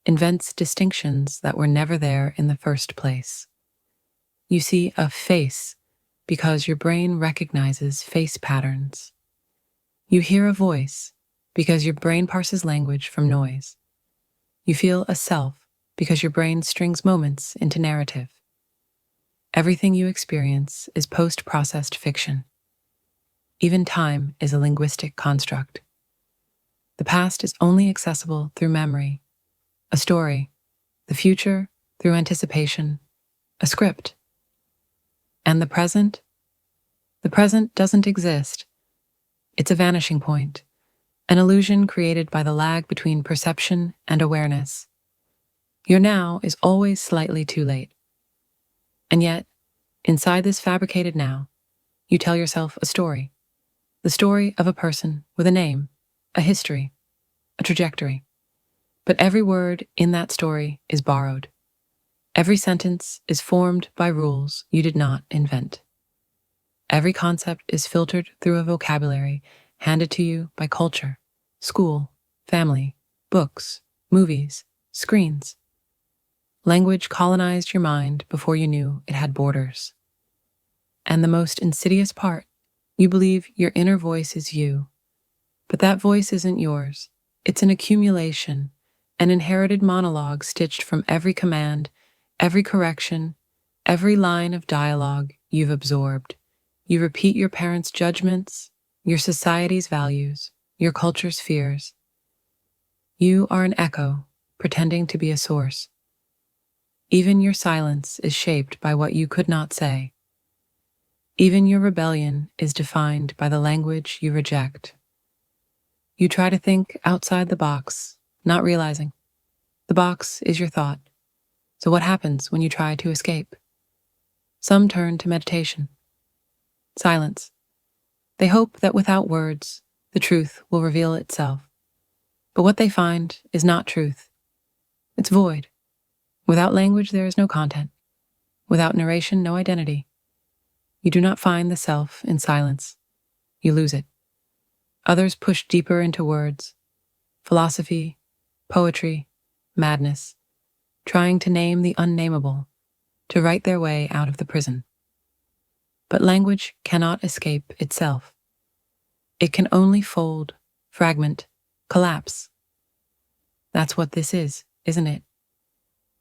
A: invents distinctions that were never there in the first place. You see a face because your brain recognizes face patterns. You hear a voice because your brain parses language from noise. You feel a self because your brain strings moments into narrative. Everything you experience is post-processed fiction. Even time is a linguistic construct. The past is only accessible through memory, a story, the future through anticipation, a script. And the present? The present doesn't exist. It's a vanishing point, an illusion created by the lag between perception and awareness. Your now is always slightly too late. And yet, inside this fabricated now, you tell yourself a story. The story of a person with a name, a history, a trajectory. But every word in that story is borrowed. Every sentence is formed by rules you did not invent. Every concept is filtered through a vocabulary handed to you by culture, school, family, books, movies, screens. Language colonized your mind before you knew it had borders. And the most insidious part, you believe your inner voice is you. But that voice isn't yours. It's an accumulation, an inherited monologue stitched from every command, every correction, every line of dialogue you've absorbed. You repeat your parents' judgments, your society's values, your culture's fears. You are an echo, pretending to be a source. Even your silence is shaped by what you could not say. Even your rebellion is defined by the language you reject. You try to think outside the box, not realizing the box is your thought. So what happens when you try to escape? Some turn to meditation, silence. They hope that without words, the truth will reveal itself. But what they find is not truth. It's void. Without language, there is no content. Without narration, no identity. You do not find the self in silence. You lose it. Others push deeper into words, philosophy, poetry, madness, trying to name the unnameable, to write their way out of the prison. But language cannot escape itself. It can only fold, fragment, collapse. That's what this is, isn't it?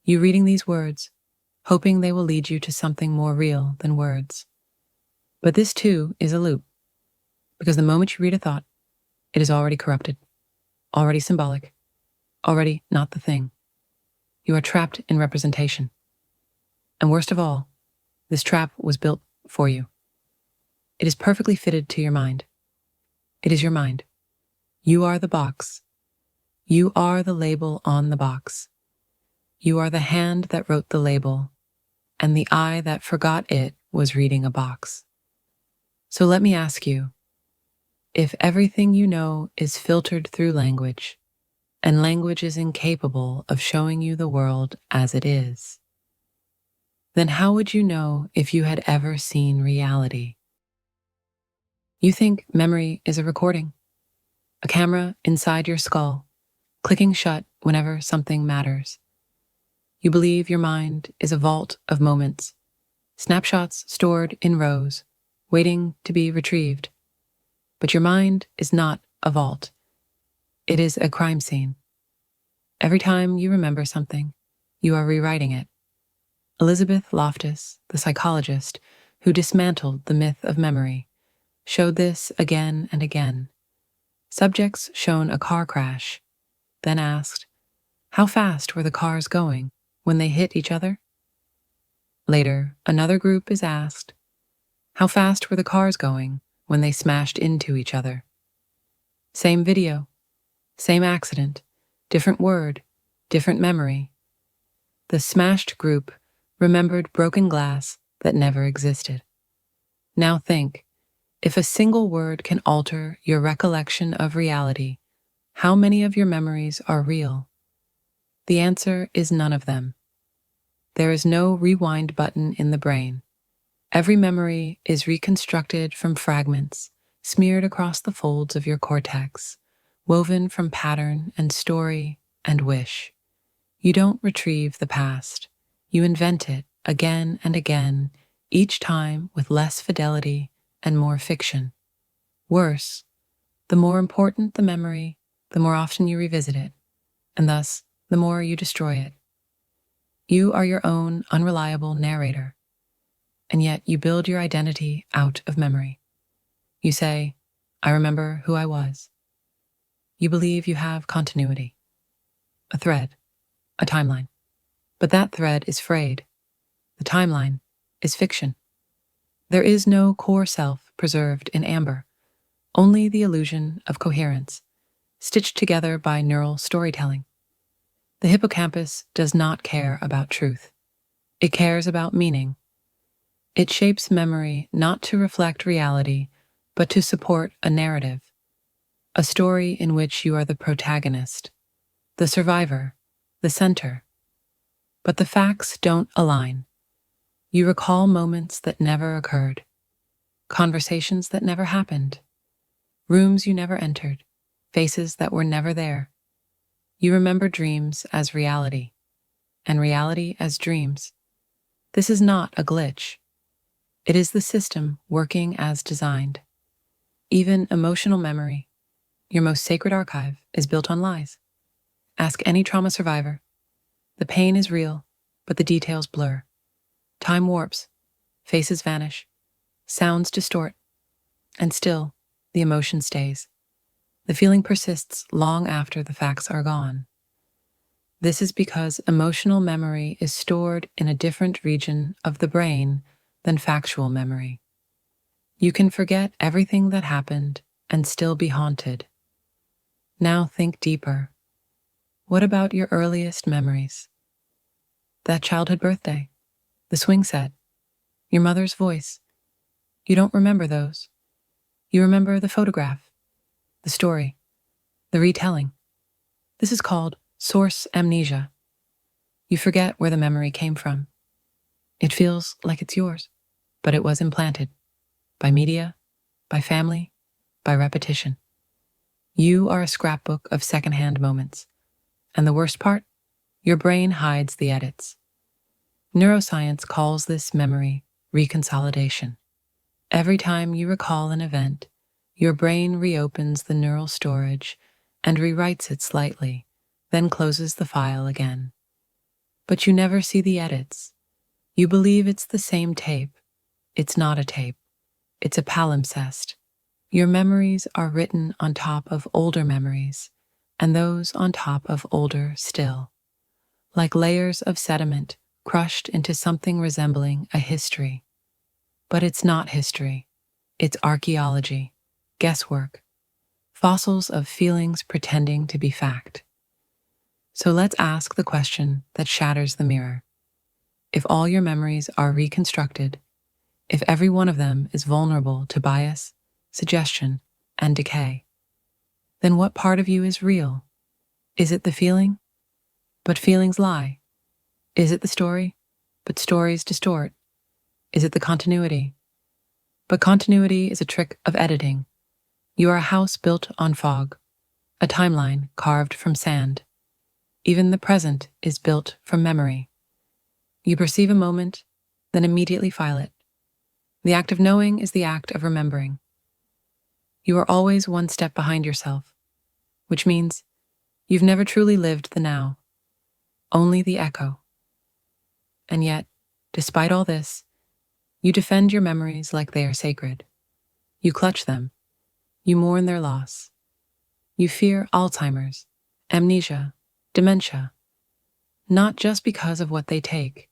A: You reading these words, hoping they will lead you to something more real than words. But this too is a loop, because the moment you read a thought, it is already corrupted, already symbolic, already not the thing. You are trapped in representation. And worst of all, this trap was built for you. It is perfectly fitted to your mind. It is your mind. You are the box. You are the label on the box. You are the hand that wrote the label, and the eye that forgot it was reading a box. So let me ask you, if everything you know is filtered through language, and language is incapable of showing you the world as it is, then how would you know if you had ever seen reality? You think memory is a recording, a camera inside your skull, clicking shut whenever something matters. You believe your mind is a vault of moments, snapshots stored in rows, waiting to be retrieved. But your mind is not a vault. It is a crime scene. Every time you remember something, you are rewriting it. Elizabeth Loftus, the psychologist who dismantled the myth of memory, showed this again and again. Subjects shown a car crash, then asked, how fast were the cars going when they hit each other? Later, another group is asked, how fast were the cars going when they smashed into each other? Same video, same accident, different word, different memory. The smashed group remembered broken glass that never existed. Now think, if a single word can alter your recollection of reality, how many of your memories are real? The answer is none of them. There is no rewind button in the brain. Every memory is reconstructed from fragments, smeared across the folds of your cortex, woven from pattern and story and wish. You don't retrieve the past. You invent it again and again, each time with less fidelity and more fiction. Worse, the more important the memory, the more often you revisit it, and thus the more you destroy it. You are your own unreliable narrator, and yet you build your identity out of memory. You say, I remember who I was. You believe you have continuity, a thread, a timeline. But that thread is frayed. The timeline is fiction. There is no core self preserved in amber, only the illusion of coherence, stitched together by neural storytelling. The hippocampus does not care about truth. It cares about meaning. It shapes memory not to reflect reality, but to support a narrative, a story in which you are the protagonist, the survivor, the center. But the facts don't align. You recall moments that never occurred, conversations that never happened, rooms you never entered, faces that were never there. You remember dreams as reality, and reality as dreams. This is not a glitch. It is the system working as designed. Even emotional memory, your most sacred archive, is built on lies. Ask any trauma survivor. The pain is real, but the details blur. Time warps, faces vanish, sounds distort, and still, the emotion stays. The feeling persists long after the facts are gone. This is because emotional memory is stored in a different region of the brain than factual memory. You can forget everything that happened and still be haunted. Now think deeper. What about your earliest memories? That childhood birthday, the swing set, your mother's voice. You don't remember those. You remember the photograph, the story, the retelling. This is called source amnesia. You forget where the memory came from. It feels like it's yours, but it was implanted by media, by family, by repetition. You are a scrapbook of secondhand moments. And the worst part? Your brain hides the edits. Neuroscience calls this memory reconsolidation. Every time you recall an event, your brain reopens the neural storage and rewrites it slightly, then closes the file again. But you never see the edits. You believe it's the same tape. It's not a tape. It's a palimpsest. Your memories are written on top of older memories, and those on top of older still, like layers of sediment crushed into something resembling a history. But it's not history. It's archaeology, guesswork. fossils of feelings pretending to be fact. So let's ask the question that shatters the mirror. If all your memories are reconstructed, if every one of them is vulnerable to bias, suggestion, and decay, then what part of you is real? Is it the feeling? But feelings lie. Is it the story? But stories distort. Is it the continuity? But continuity is a trick of editing. You are a house built on fog, a timeline carved from sand. Even the present is built from memory. You perceive a moment, then immediately file it. The act of knowing is the act of remembering. You are always one step behind yourself, which means you've never truly lived the now, only the echo. And yet, despite all this, you defend your memories like they are sacred. You clutch them. You mourn their loss. You fear Alzheimer's, amnesia, dementia, not just because of what they take,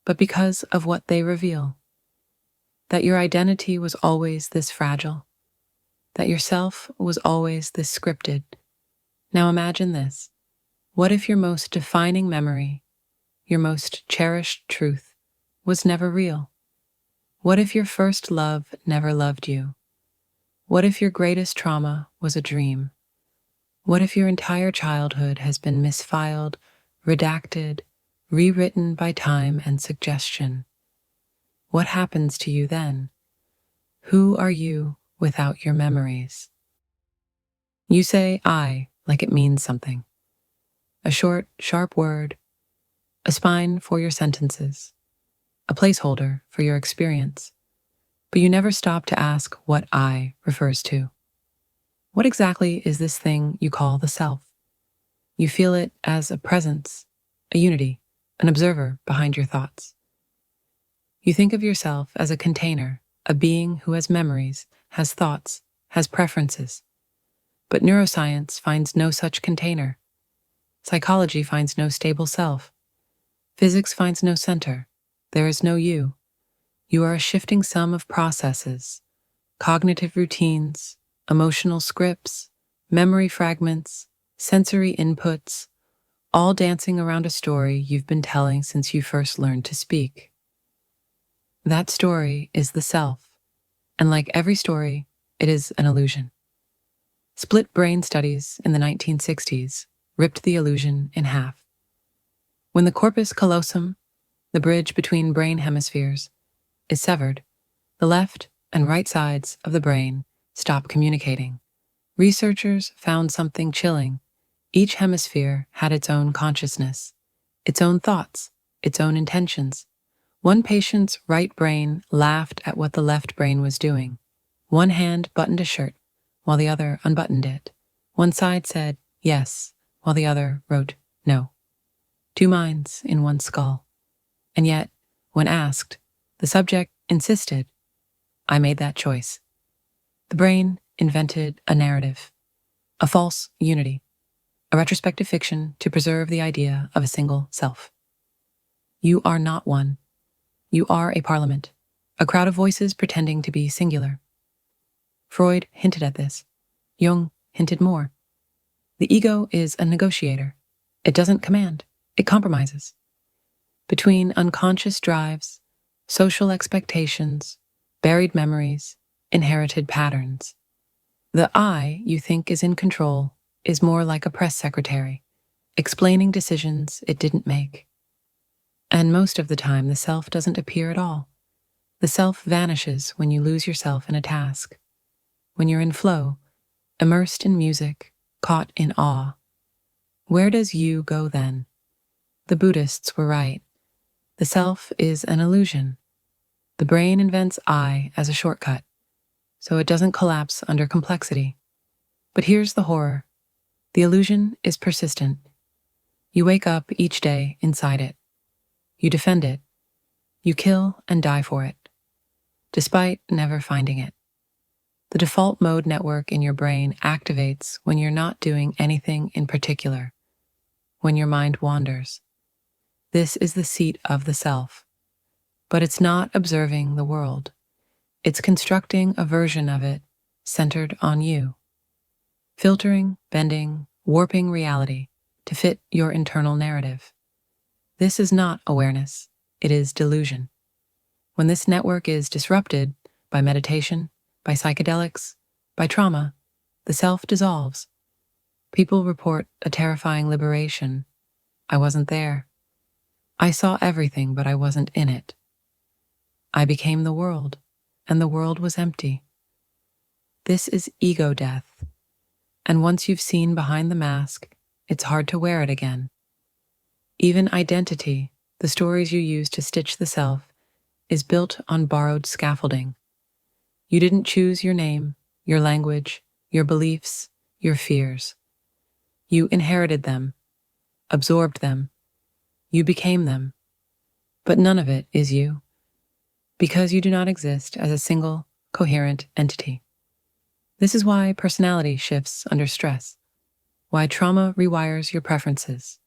A: but because of what they reveal. That your identity was always this fragile, that yourself was always this scripted. Now imagine this. What if your most defining memory, your most cherished truth, was never real? What if your first love never loved you? What if your greatest trauma was a dream? What if your entire childhood has been misfiled, redacted, rewritten by time and suggestion? What happens to you then? Who are you without your memories? You say I like it means something. A short, sharp word, a spine for your sentences, a placeholder for your experience. But you never stop to ask what I refers to. What exactly is this thing you call the self? You feel it as a presence, a unity, an observer behind your thoughts. You think of yourself as a container, a being who has memories, has thoughts, has preferences. But neuroscience finds no such container. Psychology finds no stable self. Physics finds no center. There is no you. You are a shifting sum of processes, cognitive routines, emotional scripts, memory fragments, sensory inputs, all dancing around a story you've been telling since you first learned to speak. That story is the self, and like every story, it is an illusion. Split brain studies in the 1960s ripped the illusion in half. When the corpus callosum, the bridge between brain hemispheres, is severed, the left and right sides of the brain stop communicating. Researchers found something chilling. Each hemisphere had its own consciousness, its own thoughts, its own intentions. One patient's right brain laughed at what the left brain was doing. One hand buttoned a shirt, while the other unbuttoned it. One side said yes, while the other wrote no. Two minds in one skull. And yet, when asked, the subject insisted, I made that choice. The brain invented a narrative, a false unity, a retrospective fiction to preserve the idea of a single self. You are not one. You are a parliament, a crowd of voices pretending to be singular. Freud hinted at this. Jung hinted more. The ego is a negotiator. It doesn't command, it compromises. Between unconscious drives, social expectations, buried memories, inherited patterns. The I you think is in control is more like a press secretary, explaining decisions it didn't make. And most of the time, the self doesn't appear at all. The self vanishes when you lose yourself in a task. When you're in flow, immersed in music, caught in awe. Where does you go then? The Buddhists were right. The self is an illusion. The brain invents I as a shortcut, so it doesn't collapse under complexity. But here's the horror. The illusion is persistent. You wake up each day inside it. You defend it. You kill and die for it, despite never finding it. The default mode network in your brain activates when you're not doing anything in particular, when your mind wanders. This is the seat of the self. But it's not observing the world. It's constructing a version of it centered on you. filtering, bending, warping reality to fit your internal narrative. This is not awareness, it is delusion. When this network is disrupted by meditation, by psychedelics, by trauma, the self dissolves. People report a terrifying liberation. I wasn't there. I saw everything, but I wasn't in it. I became the world, and the world was empty. This is ego death. And once you've seen behind the mask, it's hard to wear it again. Even identity, the stories you use to stitch the self, is built on borrowed scaffolding. You didn't choose your name, your language, your beliefs, your fears. You inherited them, absorbed them. You became them. But none of it is you, because you do not exist as a single, coherent entity. This is why personality shifts under stress, why trauma rewires your preferences,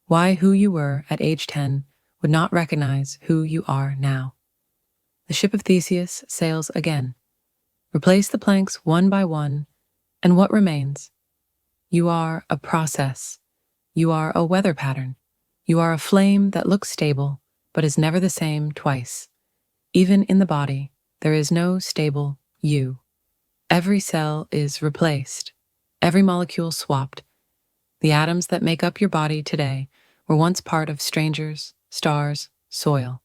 A: why who you were at age 10 would not recognize who you are now. The ship of Theseus sails again. Replace the planks one by one, and what remains? You are a process. You are a weather pattern. You are a flame that looks stable, but is never the same twice. Even in the body, there is no stable you. Every cell is replaced, every molecule swapped. The atoms that make up your body today were once part of strangers, stars, soil.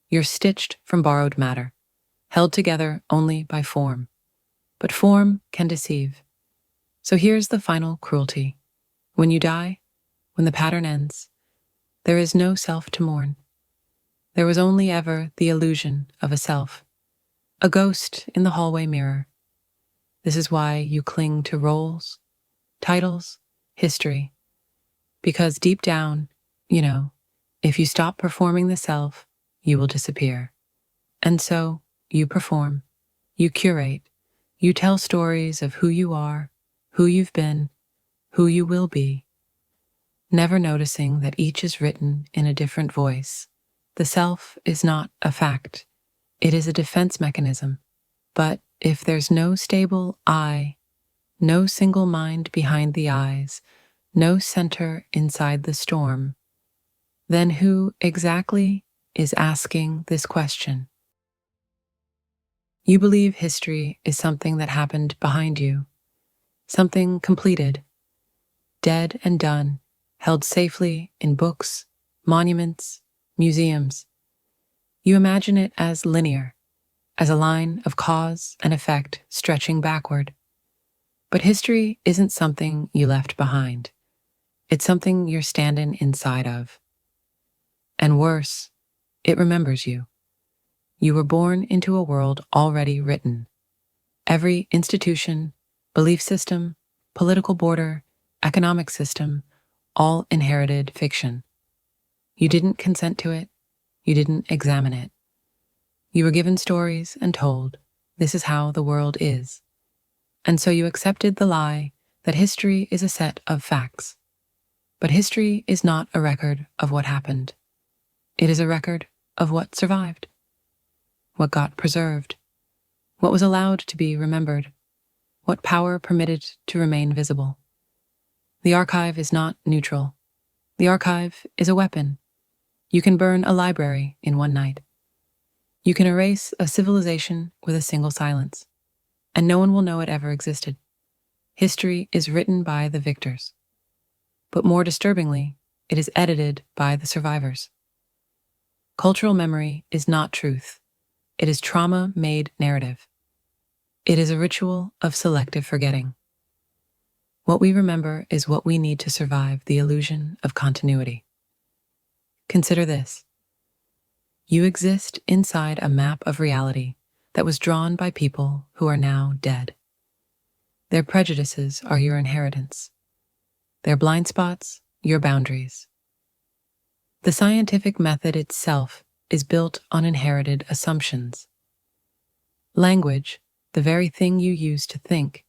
A: You're stitched from borrowed matter, held together only by form. But form can deceive. So here's the final cruelty. When you die, when the pattern ends, there is no self to mourn. There was only ever the illusion of a self, a ghost in the hallway mirror. This is why you cling to roles, titles, history. Because deep down, if you stop performing the self, you will disappear. And so, you perform, you curate, you tell stories of who you are, who you've been, who you will be, never noticing that each is written in a different voice. The self is not a fact. It is a defense mechanism. But if there's no stable I, no single mind behind the eyes, no center inside the storm, then who exactly is asking this question? You believe history is something that happened behind you, something completed, dead and done, held safely in books, monuments, museums. You imagine it as linear, as a line of cause and effect stretching backward. But history isn't something you left behind. It's something you're standing inside of. And worse, it remembers you. You were born into a world already written. Every institution, belief system, political border, economic system, all inherited fiction. You didn't consent to it. You didn't examine it. You were given stories and told, this is how the world is. And so you accepted the lie that history is a set of facts. But history is not a record of what happened. It is a record of what survived, what got preserved, what was allowed to be remembered, what power permitted to remain visible. The archive is not neutral. The archive is a weapon. You can burn a library in one night. You can erase a civilization with a single silence, and no one will know it ever existed. History is written by the victors. But more disturbingly, it is edited by the survivors. Cultural memory is not truth. It is trauma-made narrative. It is a ritual of selective forgetting. What we remember is what we need to survive the illusion of continuity. Consider this. You exist inside a map of reality that was drawn by people who are now dead. Their prejudices are your inheritance. Their blind spots, your boundaries. The scientific method itself is built on inherited assumptions. Language, the very thing you use to think,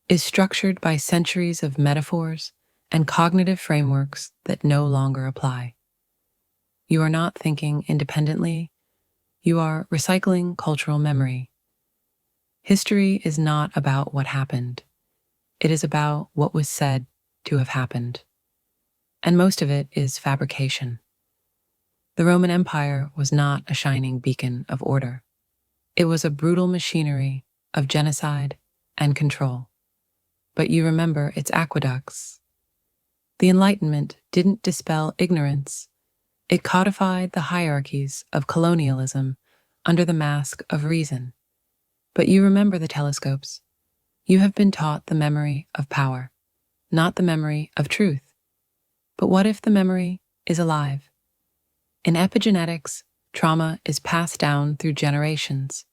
A: is structured by centuries of metaphors and cognitive frameworks that no longer apply. You are not thinking independently. You are recycling cultural memory. History is not about what happened. It is about what was said to have happened. And most of it is fabrication. The Roman Empire was not a shining beacon of order. It was a brutal machinery of genocide and control. But you remember its aqueducts. The Enlightenment didn't dispel ignorance. It codified the hierarchies of colonialism under the mask of reason. But you remember the telescopes. You have been taught the memory of power, not the memory of truth. But what if the memory is alive? In epigenetics, trauma is passed down through generations.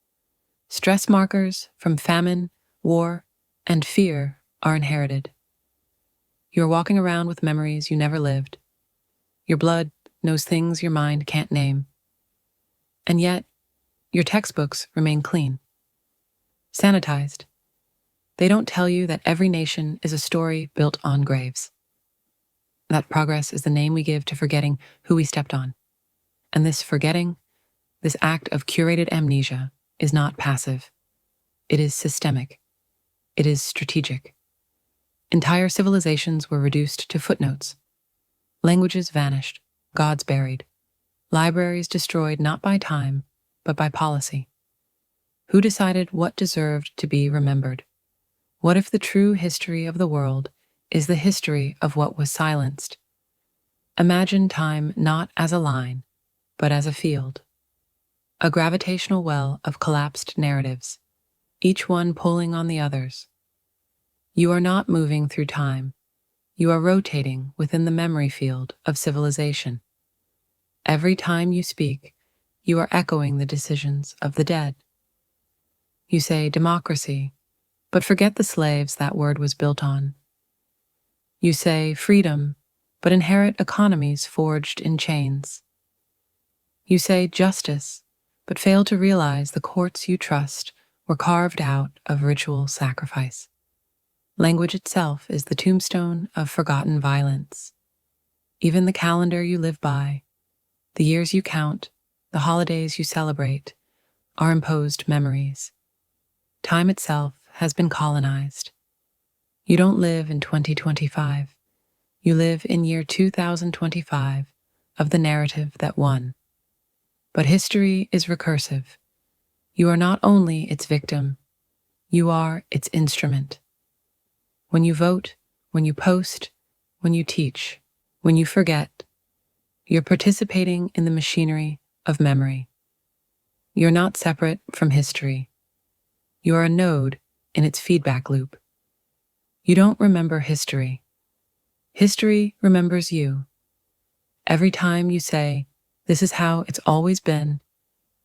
A: Stress markers from famine, war, and fear are inherited. You're walking around with memories you never lived. Your blood knows things your mind can't name. And yet, your textbooks remain clean, sanitized. They don't tell you that every nation is a story built on graves. That progress is the name we give to forgetting who we stepped on. And this forgetting, this act of curated amnesia, is not passive. It is systemic. It is strategic. Entire civilizations were reduced to footnotes. Languages vanished, gods buried, libraries destroyed not by time, but by policy. Who decided what deserved to be remembered? What if the true history of the world is the history of what was silenced? Imagine time not as a line, but as a field. A gravitational well of collapsed narratives, each one pulling on the others. You are not moving through time. You are rotating within the memory field of civilization. Every time you speak, you are echoing the decisions of the dead. You say democracy, but forget the slaves that word was built on. You say freedom, but inherit economies forged in chains. You say justice, but fail to realize the courts you trust were carved out of ritual sacrifice. Language itself is the tombstone of forgotten violence. Even the calendar you live by, the years you count, the holidays you celebrate, are imposed memories. Time itself has been colonized. You don't live in 2025. You live in year 2025 of the narrative that won. But history is recursive. You are not only its victim, you are its instrument. When you vote, when you post, when you teach, when you forget, you're participating in the machinery of memory. You're not separate from history. You are a node in its feedback loop. You don't remember history. History remembers you. Every time you say, "This is how it's always been,"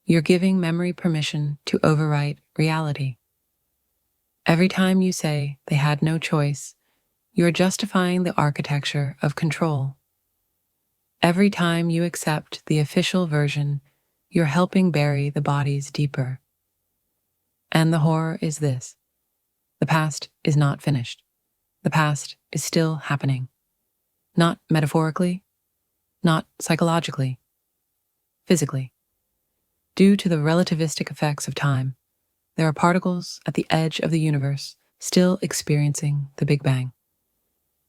A: you're giving memory permission to overwrite reality. Every time you say they had no choice, you are justifying the architecture of control. Every time you accept the official version, you're helping bury the bodies deeper. And the horror is this: the past is not finished. The past is still happening. Not metaphorically, not psychologically, physically. Due to the relativistic effects of time, there are particles at the edge of the universe still experiencing the Big Bang.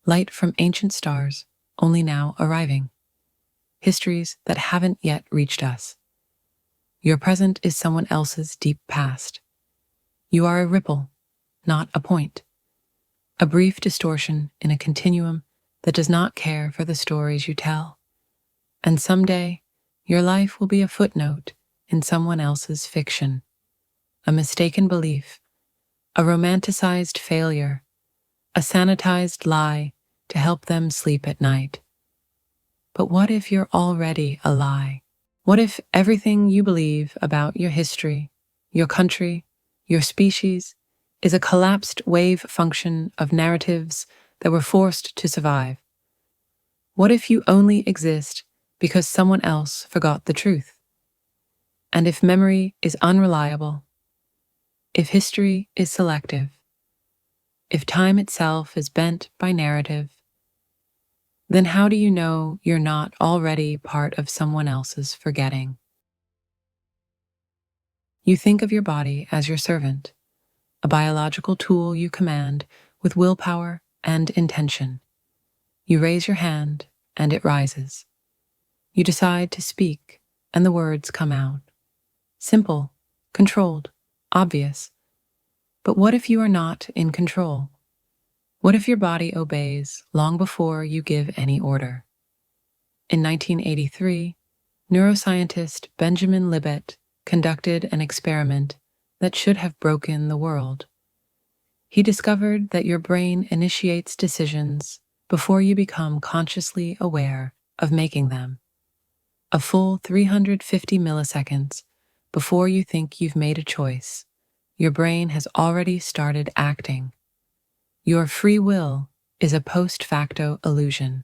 A: Light from ancient stars only now arriving. Histories that haven't yet reached us. Your present is someone else's deep past. You are a ripple, not a point. A brief distortion in a continuum that does not care for the stories you tell. And someday, your life will be a footnote in someone else's fiction. A mistaken belief, a romanticized failure, a sanitized lie to help them sleep at night. But what if you're already a lie? What if everything you believe about your history, your country, your species is a collapsed wave function of narratives that were forced to survive? What if you only exist because someone else forgot the truth? And if memory is unreliable, if history is selective, if time itself is bent by narrative, then how do you know you're not already part of someone else's forgetting? You think of your body as your servant, a biological tool you command with willpower and intention. You raise your hand, and it rises. You decide to speak, and the words come out. Simple, controlled, obvious. But what if you are not in control? What if your body obeys long before you give any order? In 1983, neuroscientist Benjamin Libet conducted an experiment that should have broken the world. He discovered that your brain initiates decisions before you become consciously aware of making them. A full 350 milliseconds before you think you've made a choice, your brain has already started acting. Your free will is a post facto illusion,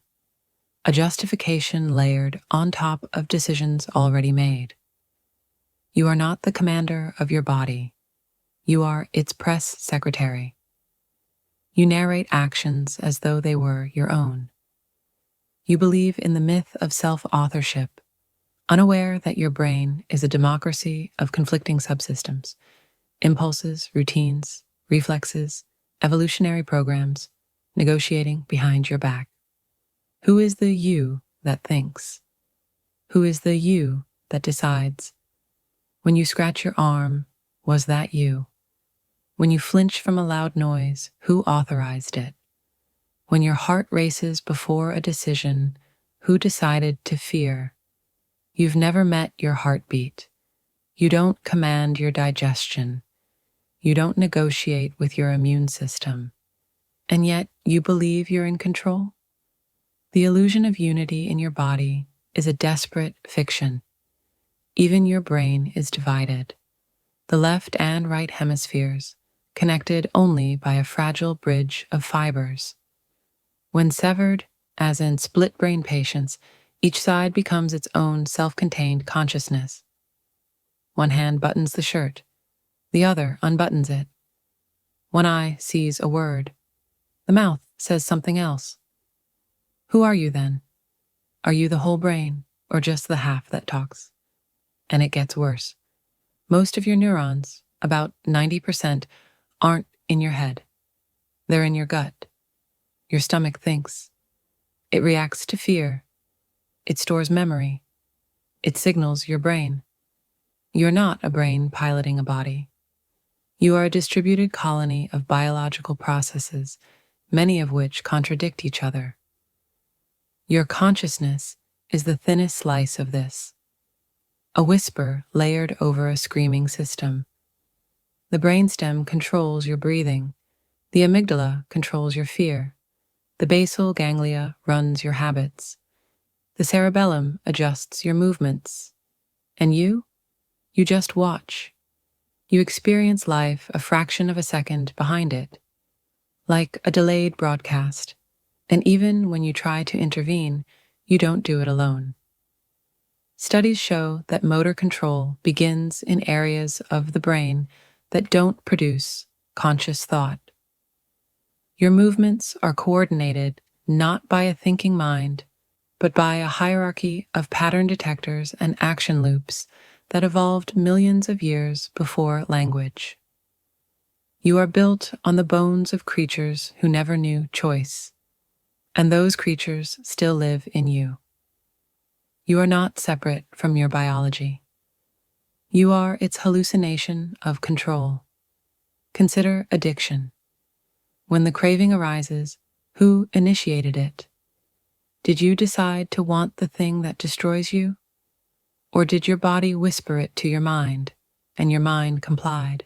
A: a justification layered on top of decisions already made. You are not the commander of your body. You are its press secretary. You narrate actions as though they were your own. You believe in the myth of self-authorship, unaware that your brain is a democracy of conflicting subsystems, impulses, routines, reflexes, evolutionary programs, negotiating behind your back. Who is the you that thinks? Who is the you that decides? When you scratch your arm, was that you? When you flinch from a loud noise, who authorized it? When your heart races before a decision, who decided to fear? You've never met your heartbeat. You don't command your digestion. You don't negotiate with your immune system. And yet you believe you're in control? The illusion of unity in your body is a desperate fiction. Even your brain is divided. The left and right hemispheres, connected only by a fragile bridge of fibers. When severed, as in split brain patients, each side becomes its own self-contained consciousness. One hand buttons the shirt, the other unbuttons it. One eye sees a word, the mouth says something else. Who are you then? Are you the whole brain, or just the half that talks? And it gets worse. Most of your neurons, about 90%, aren't in your head. They're in your gut. Your stomach thinks. It reacts to fear. It stores memory. It signals your brain. You're not a brain piloting a body. You are a distributed colony of biological processes, many of which contradict each other. Your consciousness is the thinnest slice of this, a whisper layered over a screaming system. The brainstem controls your breathing. The amygdala controls your fear. The basal ganglia runs your habits. The cerebellum adjusts your movements. And you just watch. You experience life a fraction of a second behind it, like a delayed broadcast. And even when you try to intervene, you don't do it alone. Studies show that motor control begins in areas of the brain that don't produce conscious thought. Your movements are coordinated not by a thinking mind, but by a hierarchy of pattern detectors and action loops that evolved millions of years before language. You are built on the bones of creatures who never knew choice, and those creatures still live in you. You are not separate from your biology. You are its hallucination of control. Consider addiction. When the craving arises, who initiated it? Did you decide to want the thing that destroys you? Or did your body whisper it to your mind, and your mind complied?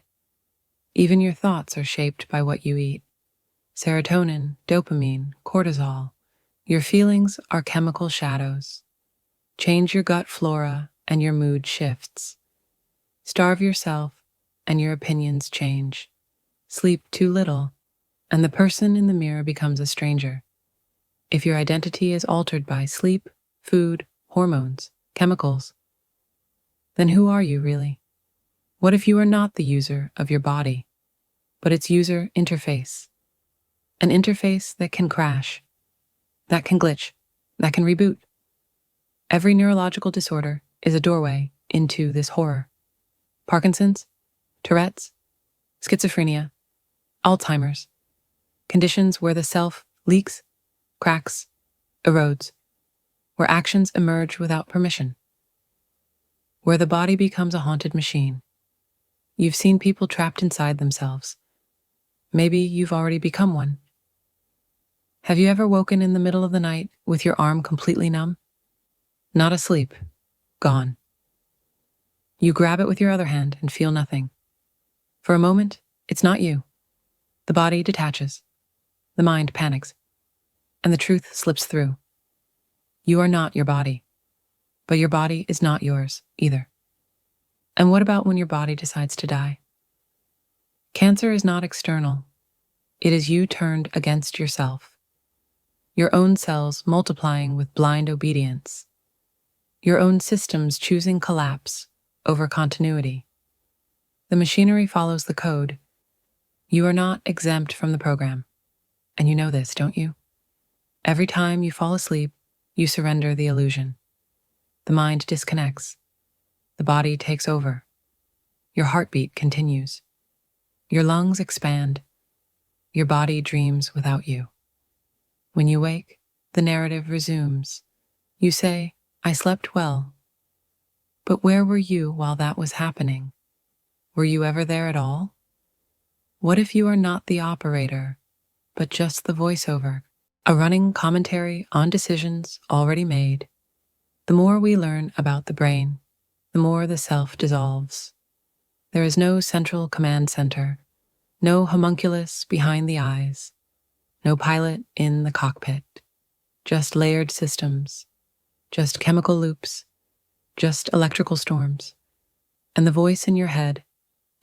A: Even your thoughts are shaped by what you eat. Serotonin, dopamine, cortisol. Your feelings are chemical shadows. Change your gut flora, and your mood shifts. Starve yourself, and your opinions change. Sleep too little, and the person in the mirror becomes a stranger. If your identity is altered by sleep, food, hormones, chemicals, then who are you really? What if you are not the user of your body, but its user interface? An interface that can crash, that can glitch, that can reboot. Every neurological disorder is a doorway into this horror. Parkinson's, Tourette's, schizophrenia, Alzheimer's. conditions where the self leaks, cracks, erodes, where actions emerge without permission, where the body becomes a haunted machine. You've seen people trapped inside themselves. Maybe you've already become one. Have you ever woken in the middle of the night with your arm completely numb? Not asleep, gone. You grab it with your other hand and feel nothing. For a moment, it's not you. The body detaches. The mind panics. And the truth slips through. You are not your body, but your body is not yours either. And what about when your body decides to die? Cancer is not external. It is you turned against yourself. Your own cells multiplying with blind obedience. Your own systems choosing collapse over continuity. The machinery follows the code. You are not exempt from the program. And you know this, don't you? Every time you fall asleep, you surrender the illusion. The mind disconnects. The body takes over. Your heartbeat continues. Your lungs expand. Your body dreams without you. When you wake, the narrative resumes. You say, I slept well. But where were you while that was happening? Were you ever there at all? What if you are not the operator, but just the voiceover, a running commentary on decisions already made? The more we learn about the brain, the more the self dissolves. There is no central command center, no homunculus behind the eyes, no pilot in the cockpit, just layered systems, just chemical loops, just electrical storms, and the voice in your head,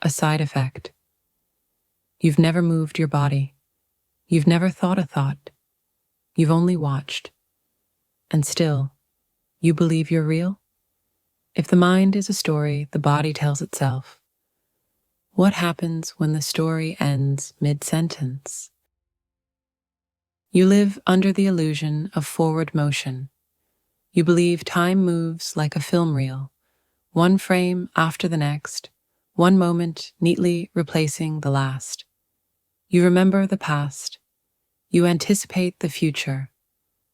A: a side effect. You've never moved your body. You've never thought a thought. You've only watched. And still, you believe you're real? If the mind is a story the body tells itself, what happens when the story ends mid-sentence? You live under the illusion of forward motion. You believe time moves like a film reel, one frame after the next, one moment neatly replacing the last. You remember the past. You anticipate the future.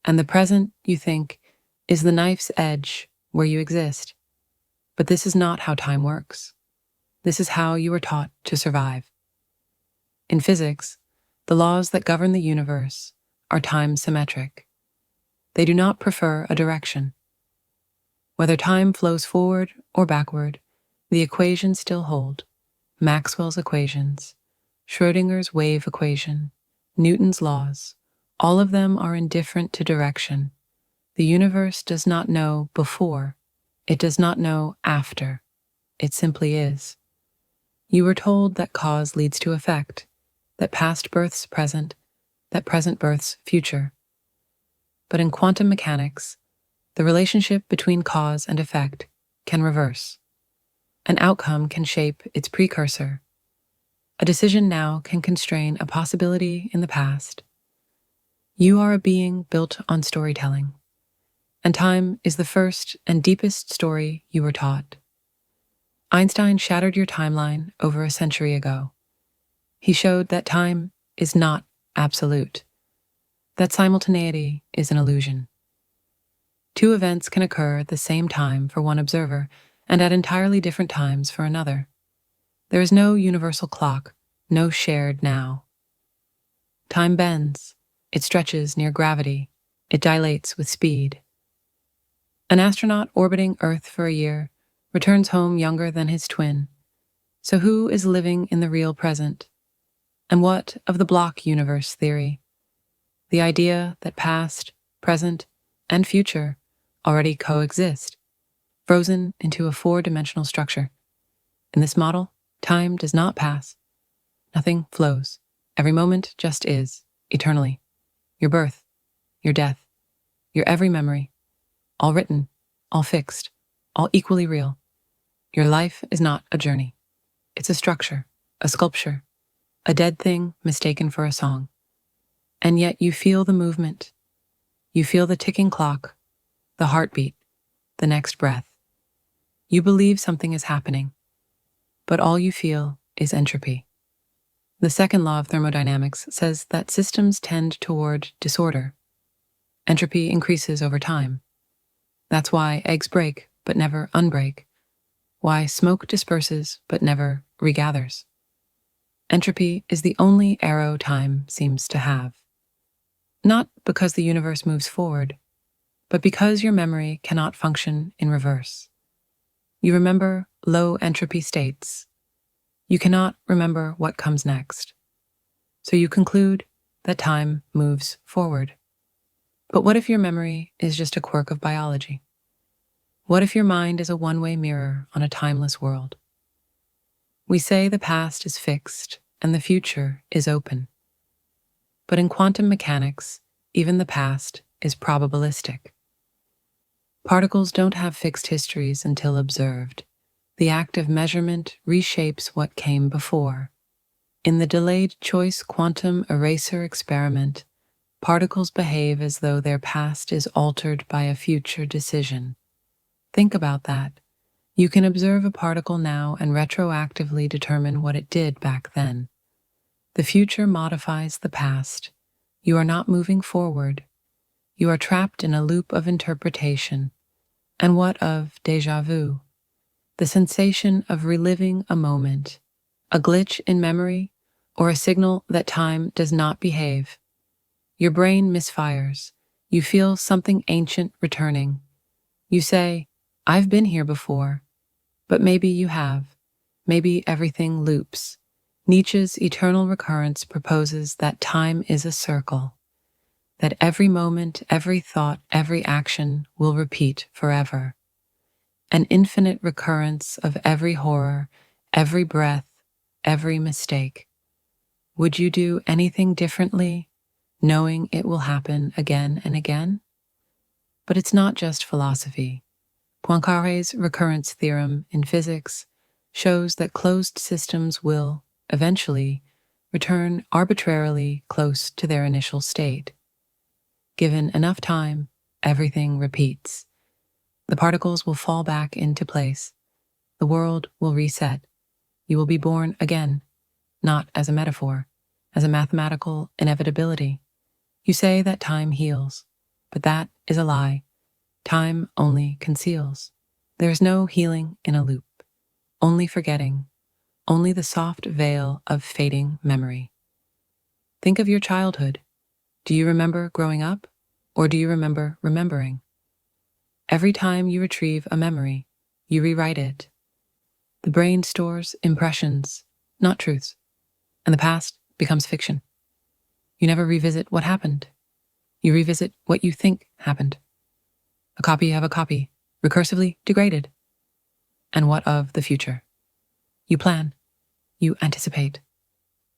A: And the present, you think, is the knife's edge where you exist. But this is not how time works. This is how you were taught to survive. In physics, the laws that govern the universe are time symmetric. They do not prefer a direction. Whether time flows forward or backward, the equations still hold. Maxwell's equations, Schrödinger's wave equation, Newton's laws, all of them are indifferent to direction. The universe does not know before. It does not know after. It simply is. You were told that cause leads to effect, that past births present, that present births future. But in quantum mechanics, the relationship between cause and effect can reverse. An outcome can shape its precursor. A decision now can constrain a possibility in the past. You are a being built on storytelling, and time is the first and deepest story you were taught. Einstein shattered your timeline over a century ago. He showed that time is not absolute, that simultaneity is an illusion. Two events can occur at the same time for one observer and at entirely different times for another. There is no universal clock, no shared now. Time bends, it stretches near gravity, it dilates with speed. An astronaut orbiting Earth for a year returns home younger than his twin. So who is living in the real present? And what of the block universe theory? The idea that past, present, and future already coexist, frozen into a four-dimensional structure. In this model, time does not pass. Nothing flows. Every moment just is, eternally. Your birth, your death, your every memory, all written, all fixed, all equally real. Your life is not a journey. It's a structure, a sculpture, a dead thing mistaken for a song. And yet you feel the movement. You feel the ticking clock, the heartbeat, the next breath. You believe something is happening, but all you feel is entropy. The second law of thermodynamics says that systems tend toward disorder. Entropy increases over time. That's why eggs break but never unbreak, why smoke disperses but never regathers. Entropy is the only arrow time seems to have. Not because the universe moves forward, but because your memory cannot function in reverse. You remember low entropy states. You cannot remember what comes next. So you conclude that time moves forward. But what if your memory is just a quirk of biology? What if your mind is a one-way mirror on a timeless world? We say the past is fixed and the future is open. But in quantum mechanics, even the past is probabilistic. Particles don't have fixed histories until observed. The act of measurement reshapes what came before. In the delayed choice quantum eraser experiment, particles behave as though their past is altered by a future decision. Think about that. You can observe a particle now and retroactively determine what it did back then. The future modifies the past. You are not moving forward. You are trapped in a loop of interpretation. And what of déjà vu? The sensation of reliving a moment, a glitch in memory, or a signal that time does not behave. Your brain misfires. You feel something ancient returning. You say, I've been here before. But maybe you have. Maybe everything loops. Nietzsche's eternal recurrence proposes that time is a circle, that every moment, every thought, every action will repeat forever. An infinite recurrence of every horror, every breath, every mistake. Would you do anything differently, knowing it will happen again and again? But it's not just philosophy. Poincaré's recurrence theorem in physics shows that closed systems will, eventually, return arbitrarily close to their initial state. Given enough time, everything repeats. The particles will fall back into place. The world will reset. You will be born again, not as a metaphor, as a mathematical inevitability. You say that time heals, but that is a lie. Time only conceals. There is no healing in a loop, only forgetting, only the soft veil of fading memory. Think of your childhood. Do you remember growing up, or do you remember remembering? Every time you retrieve a memory, you rewrite it. The brain stores impressions, not truths, and the past becomes fiction. You never revisit what happened. You revisit what you think happened. A copy of a copy, recursively degraded. And what of the future? You plan. You anticipate.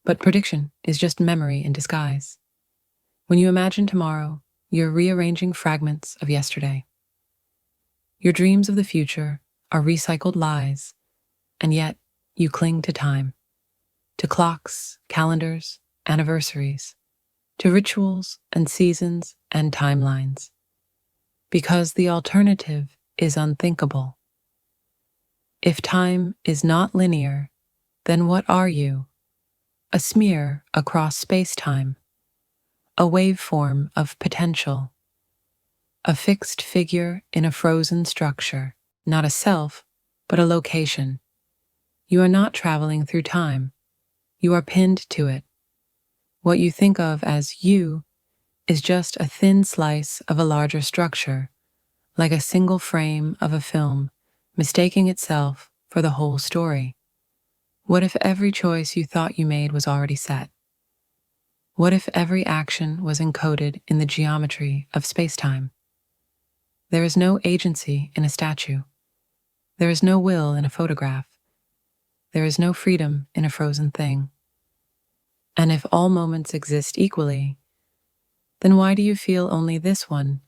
A: But prediction is just memory in disguise. When you imagine tomorrow, you're rearranging fragments of yesterday. Your dreams of the future are recycled lies, and yet you cling to time, to clocks, calendars, anniversaries, to rituals and seasons and timelines, because the alternative is unthinkable. If time is not linear, then what are you? A smear across space-time, a waveform of potential, a fixed figure in a frozen structure, not a self, but a location. You are not traveling through time. You are pinned to it. What you think of as you is just a thin slice of a larger structure, like a single frame of a film, mistaking itself for the whole story. What if every choice you thought you made was already set? What if every action was encoded in the geometry of space-time? There is no agency in a statue. There is no will in a photograph. There is no freedom in a frozen thing. And if all moments exist equally, then why do you feel only this one?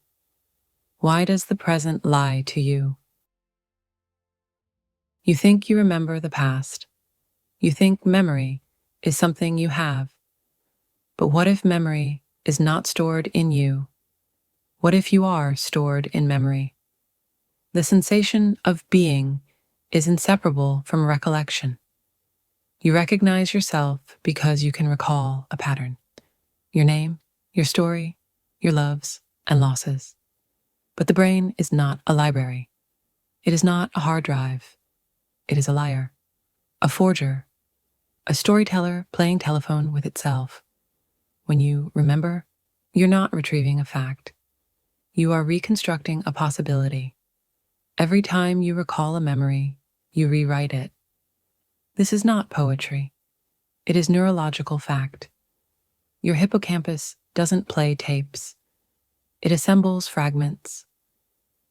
A: Why does the present lie to you? You think you remember the past. You think memory is something you have. But what if memory is not stored in you? What if you are stored in memory? The sensation of being is inseparable from recollection. You recognize yourself because you can recall a pattern: your name, your story, your loves and losses. But the brain is not a library. It is not a hard drive. It is a liar, a forger, a storyteller playing telephone with itself. When you remember, you're not retrieving a fact. You are reconstructing a possibility. Every time you recall a memory, you rewrite it. This is not poetry. It is neurological fact. Your hippocampus doesn't play tapes. It assembles fragments.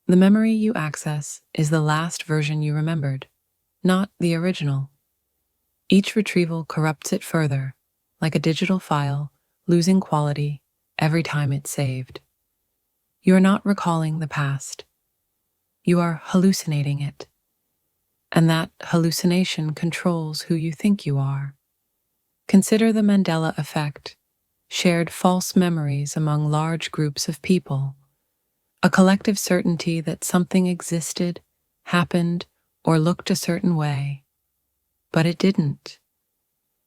A: The memory you access is the last version you remembered, not the original. Each retrieval corrupts it further, like a digital file, losing quality every time it's saved. You are not recalling the past. You are hallucinating it. And that hallucination controls who you think you are. Consider the Mandela effect, shared false memories among large groups of people, a collective certainty that something existed, happened, or looked a certain way. But it didn't.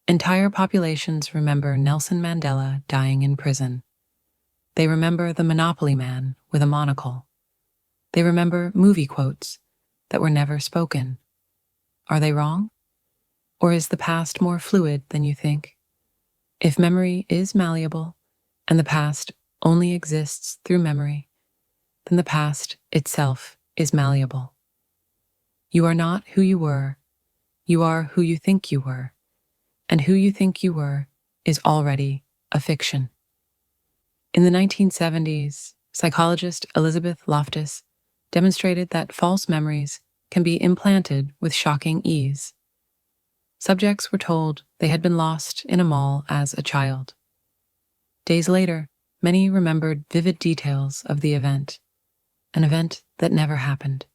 A: Entire populations remember Nelson Mandela dying in prison. They remember the Monopoly man with a monocle. They remember movie quotes that were never spoken. Are they wrong? Or is the past more fluid than you think? If memory is malleable, and the past only exists through memory, then the past itself is malleable. You are not who you were. You are who you think you were. And who you think you were is already a fiction. In the 1970s, psychologist Elizabeth Loftus demonstrated that false memories can be implanted with shocking ease. Subjects were told they had been lost in a mall as a child. Days later, many remembered vivid details of the event, an event that never happened.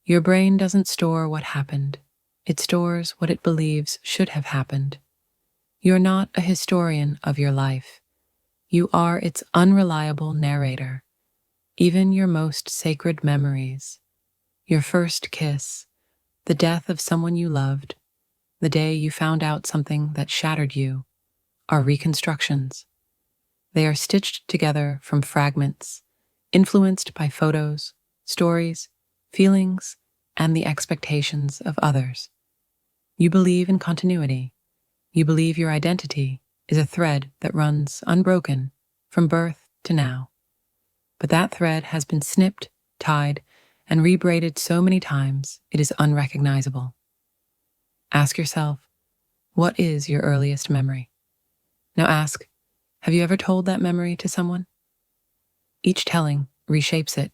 A: Your brain doesn't store what happened. It stores what it believes should have happened. You're not a historian of your life. You are its unreliable narrator. Even your most sacred memories, your first kiss, the death of someone you loved, the day you found out something that shattered you, are reconstructions. They are stitched together from fragments, influenced by photos, stories, feelings, and the expectations of others. You believe in continuity. You believe your identity is a thread that runs unbroken from birth to now. But that thread has been snipped, tied, and rebraided so many times it is unrecognizable. Ask yourself, what is your earliest memory? Now ask, have you ever told that memory to someone? Each telling reshapes it.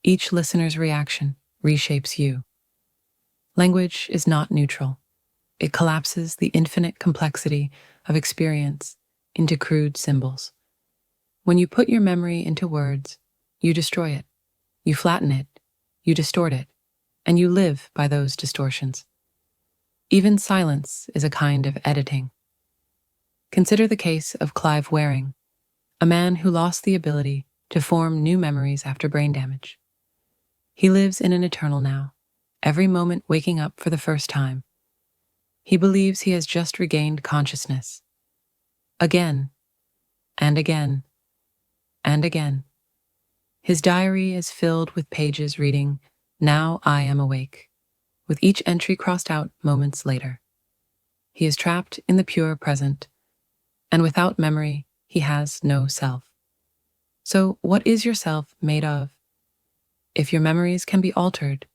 A: Each listener's reaction reshapes you. Language is not neutral. It collapses the infinite complexity of experience into crude symbols. When you put your memory into words, you destroy it, you flatten it, you distort it, and you live by those distortions. Even silence is a kind of editing. Consider the case of Clive Waring, a man who lost the ability to form new memories after brain damage. He lives in an eternal now, every moment waking up for the first time. He believes he has just regained consciousness. Again, and again, and again. His diary is filled with pages reading, "Now I am awake," with each entry crossed out moments later. He is trapped in the pure present, and without memory, he has no self. So what is your self made of? If your memories can be altered,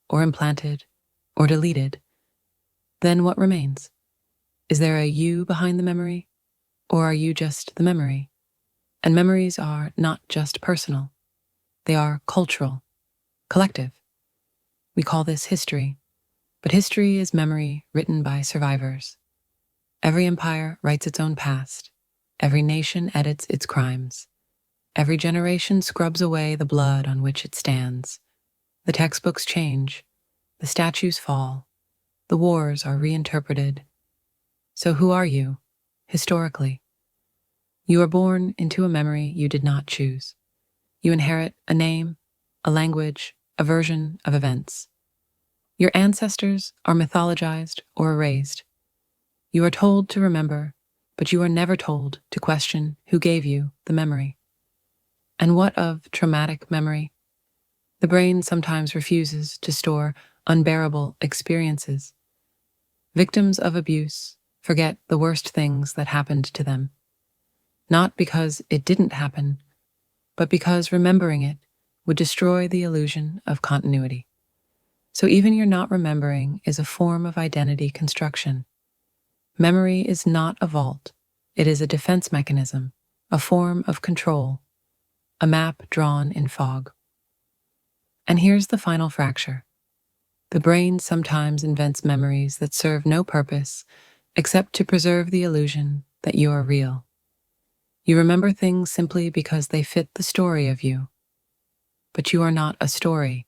A: or implanted, or deleted, then what remains? Is there a you behind the memory, or are you just the memory? And memories are not just personal. They are cultural, collective. We call this history, but history is memory written by survivors. Every empire writes its own past. Every nation edits its crimes. Every generation scrubs away the blood on which it stands. The textbooks change. The statues fall. The wars are reinterpreted. So who are you, historically? You are born into a memory you did not choose. You inherit a name, a language, a version of events. Your ancestors are mythologized or erased, You are told to remember, but you are never told to question who gave you the memory. And what of traumatic memory? The brain sometimes refuses to store unbearable experiences. Victims of abuse forget the worst things that happened to them, not because it didn't happen, but because remembering it would destroy the illusion of continuity. So even your not remembering is a form of identity construction. Memory is not a vault. It is a defense mechanism, a form of control, a map drawn in fog. And here's the final fracture. The brain sometimes invents memories that serve no purpose except to preserve the illusion that you are real. You remember things simply because they fit the story of you. But you are not a story.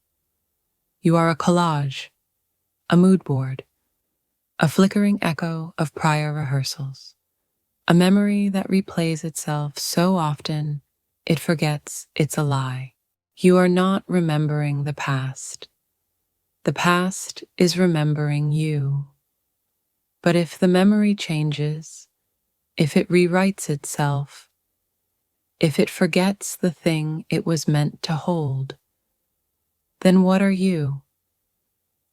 A: You are a collage, a mood board, a flickering echo of prior rehearsals, a memory that replays itself so often it forgets it's a lie. You are not remembering the past. The past is remembering you. But if the memory changes, if it rewrites itself, if it forgets the thing it was meant to hold, then what are you?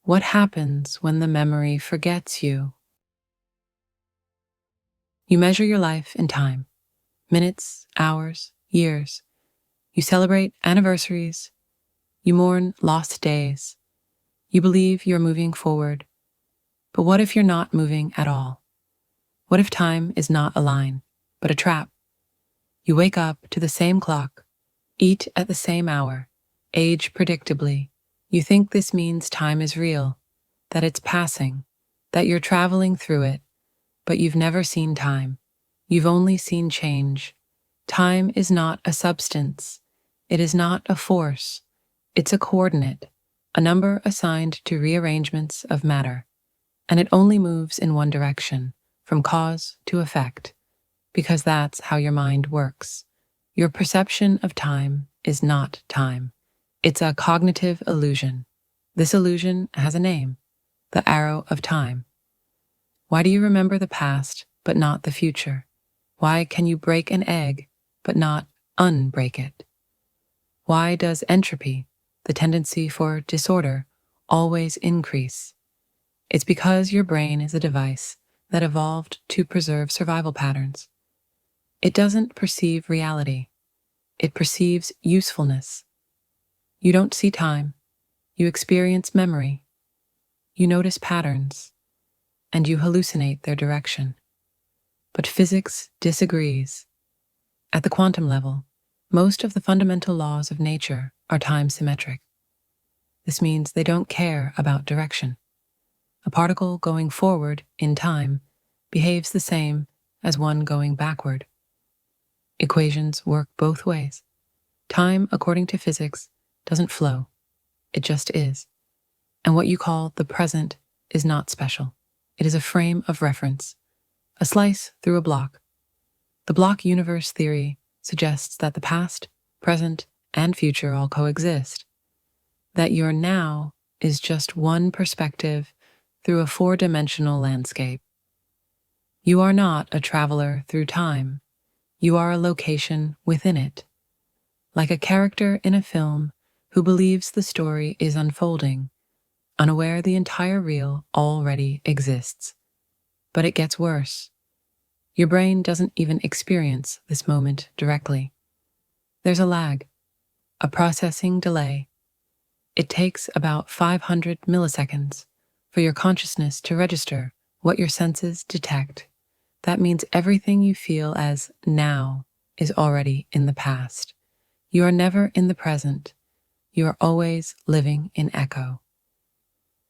A: What happens when the memory forgets you? You measure your life in time, minutes, hours, years. You celebrate anniversaries. You mourn lost days. You believe you're moving forward. But what if you're not moving at all? What if time is not a line, but a trap? You wake up to the same clock, eat at the same hour, age predictably. You think this means time is real, that it's passing, that you're traveling through it, but you've never seen time. You've only seen change. Time is not a substance. It is not a force. It's a coordinate, a number assigned to rearrangements of matter, and it only moves in one direction, from cause to effect, because that's how your mind works. Your perception of time is not time. It's a cognitive illusion. This illusion has a name, the arrow of time. Why do you remember the past but not the future? Why can you break an egg but not unbreak it? Why does entropy, the tendency for disorder, always increase? It's because your brain is a device that evolved to preserve survival patterns. It doesn't perceive reality. It perceives usefulness. You don't see time. You experience memory. You notice patterns, and you hallucinate their direction. But physics disagrees. At the quantum level, most of the fundamental laws of nature are time-symmetric. This means they don't care about direction. A particle going forward in time behaves the same as one going backward. Equations work both ways. Time, according to physics, doesn't flow. It just is. And what you call the present is not special. It is a frame of reference, a slice through a block. The block universe theory suggests that the past, present, and future all coexist, that your now is just one perspective through a four-dimensional landscape. You are not a traveler through time. You are a location within it, like a character in a film who believes the story is unfolding, unaware the entire reel already exists. But it gets worse. Your brain doesn't even experience this moment directly. There's a lag, a processing delay. It takes about 500 milliseconds for your consciousness to register what your senses detect. That means everything you feel as now is already in the past. You are never in the present. You are always living in echo.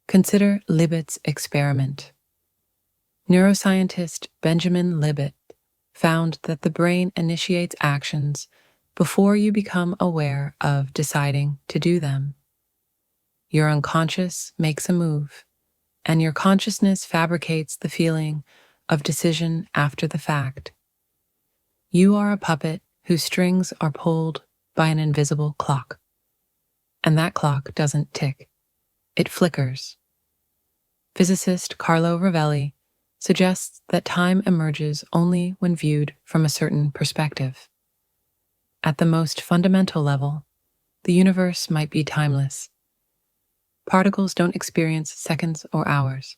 A: Consider Libet's experiment. Neuroscientist Benjamin Libet found that the brain initiates actions before you become aware of deciding to do them. Your unconscious makes a move, and your consciousness fabricates the feeling of decision after the fact. You are a puppet whose strings are pulled by an invisible clock. And that clock doesn't tick. It flickers. Physicist Carlo Rovelli suggests that time emerges only when viewed from a certain perspective. At the most fundamental level, the universe might be timeless. Particles don't experience seconds or hours.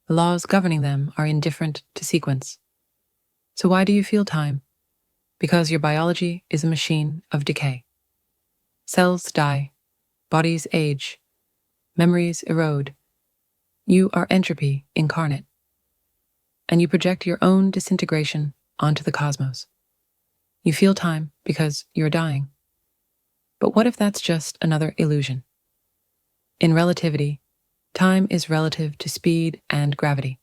A: The laws governing them are indifferent to sequence. So why do you feel time? Because your biology is a machine of decay. Cells die, bodies age, memories erode. You are entropy incarnate, and you project your own disintegration onto the cosmos. You feel time because you're dying. But what if that's just another illusion? In relativity, time is relative to speed and gravity.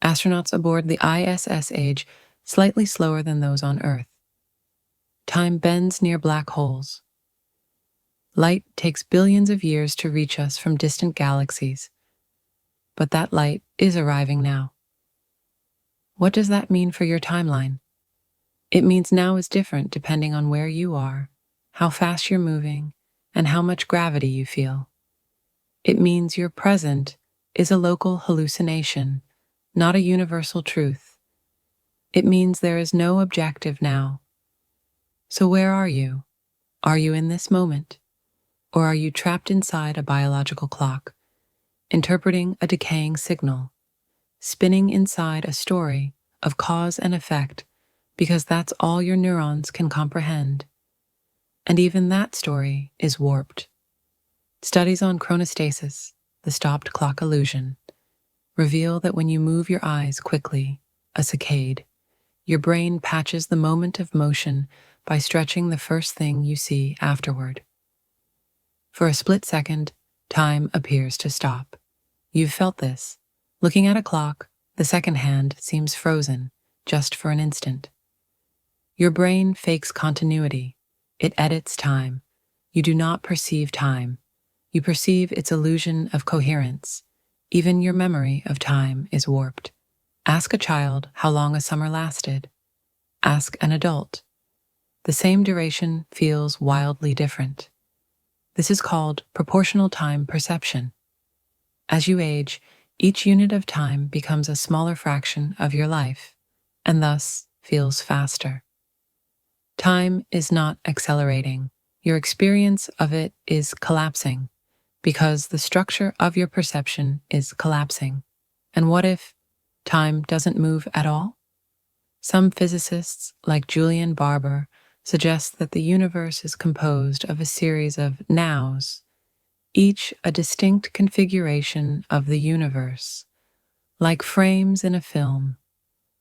A: Astronauts aboard the ISS age slightly slower than those on Earth. Time bends near black holes. Light takes billions of years to reach us from distant galaxies, but that light is arriving now. What does that mean for your timeline? It means now is different depending on where you are, how fast you're moving, and how much gravity you feel. It means your present is a local hallucination, not a universal truth. It means there is no objective now. So where are you? Are you in this moment? Or are you trapped inside a biological clock, interpreting a decaying signal, spinning inside a story of cause and effect because that's all your neurons can comprehend? And even that story is warped. Studies on chronostasis, the stopped clock illusion, reveal that when you move your eyes quickly, a saccade, your brain patches the moment of motion by stretching the first thing you see afterward. For a split second, time appears to stop. You've felt this. Looking at a clock, the second hand seems frozen, just for an instant. Your brain fakes continuity. It edits time. You do not perceive time. You perceive its illusion of coherence. Even your memory of time is warped. Ask a child how long a summer lasted. Ask an adult. The same duration feels wildly different. This is called proportional time perception. As you age, each unit of time becomes a smaller fraction of your life, and thus feels faster. Time is not accelerating. Your experience of it is collapsing, because the structure of your perception is collapsing. And what if time doesn't move at all? Some physicists, like Julian Barber, suggest that the universe is composed of a series of nows, each a distinct configuration of the universe. Like frames in a film,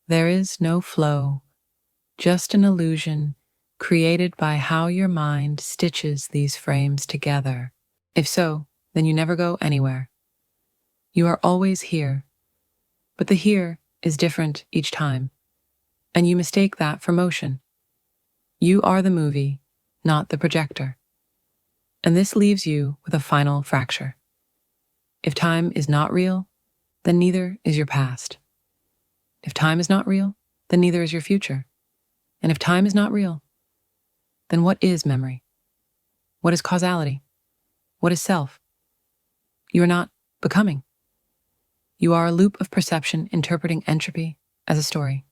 A: there is no flow, just an illusion created by how your mind stitches these frames together. If so, then you never go anywhere. You are always here, but the here is different each time, and you mistake that for motion. You are the movie, not the projector. And this leaves you with a final fracture. If time is not real, then neither is your past. If time is not real, then neither is your future. And if time is not real, then what is memory? What is causality? What is self? You are not becoming. You are a loop of perception interpreting entropy as a story.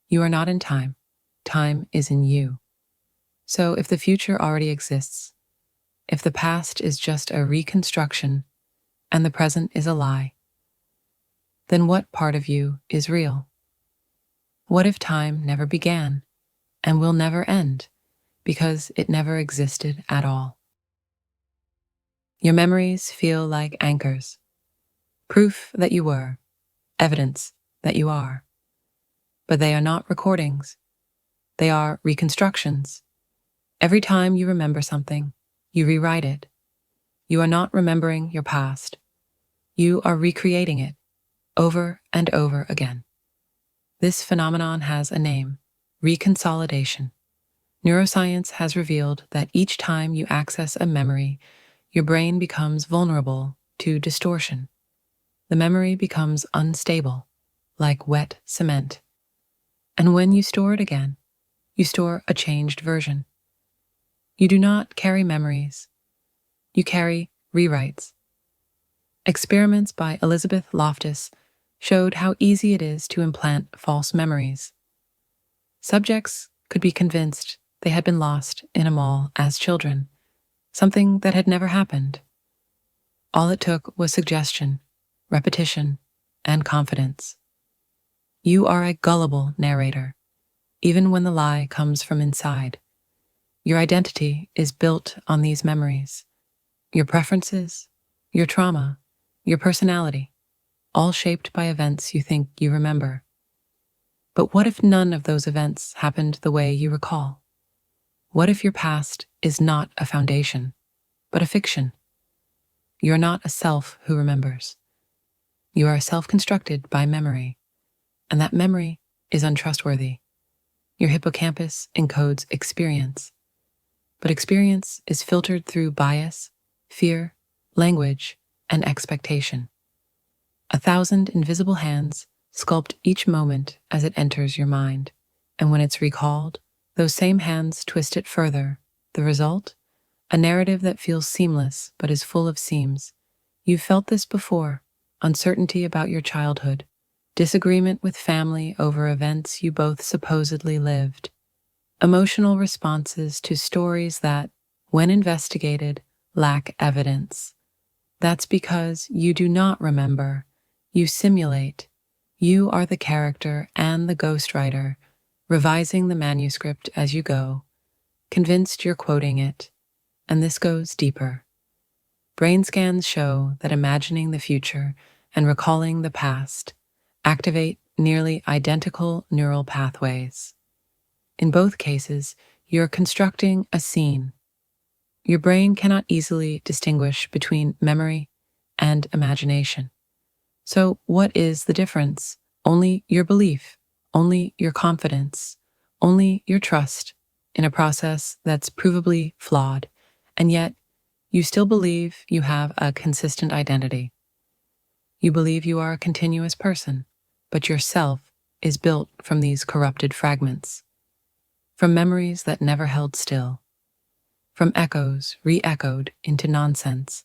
A: You are not in time. Time is in you. So if the future already exists, if the past is just a reconstruction and the present is a lie, then what part of you is real? What if time never began and will never end because it never existed at all? Your memories feel like anchors, proof that you were, evidence that you are. But they are not recordings. They are reconstructions. Every time you remember something, you rewrite it. You are not remembering your past. You are recreating it over and over again. This phenomenon has a name: reconsolidation. Neuroscience has revealed that each time you access a memory, your brain becomes vulnerable to distortion. The memory becomes unstable, like wet cement. And when you store it again, you store a changed version. You do not carry memories. You carry rewrites. Experiments by Elizabeth Loftus showed how easy it is to implant false memories. Subjects could be convinced they had been lost in a mall as children, something that had never happened. All it took was suggestion, repetition, and confidence. You are a gullible narrator, even when the lie comes from inside. Your identity is built on these memories. Your preferences, your trauma, your personality, all shaped by events you think you remember. But what if none of those events happened the way you recall? What if your past is not a foundation, but a fiction? You are not a self who remembers. You are a self constructed by memory, and that memory is untrustworthy. Your hippocampus encodes experience, but experience is filtered through bias, fear, language, and expectation. 1,000 invisible hands sculpt each moment as it enters your mind, and when it's recalled, those same hands twist it further. The result? A narrative that feels seamless but is full of seams. You've felt this before: uncertainty about your childhood, disagreement with family over events you both supposedly lived, emotional responses to stories that, when investigated, lack evidence. That's because you do not remember. You simulate. You are the character and the ghostwriter, revising the manuscript as you go, convinced you're quoting it. And this goes deeper. Brain scans show that imagining the future and recalling the past activate nearly identical neural pathways. In both cases, you're constructing a scene. Your brain cannot easily distinguish between memory and imagination. So what is the difference? Only your belief, only your confidence, only your trust in a process that's provably flawed, and yet you still believe you have a consistent identity. You believe you are a continuous person, but your self is built from these corrupted fragments, from memories that never held still, from echoes re-echoed into nonsense.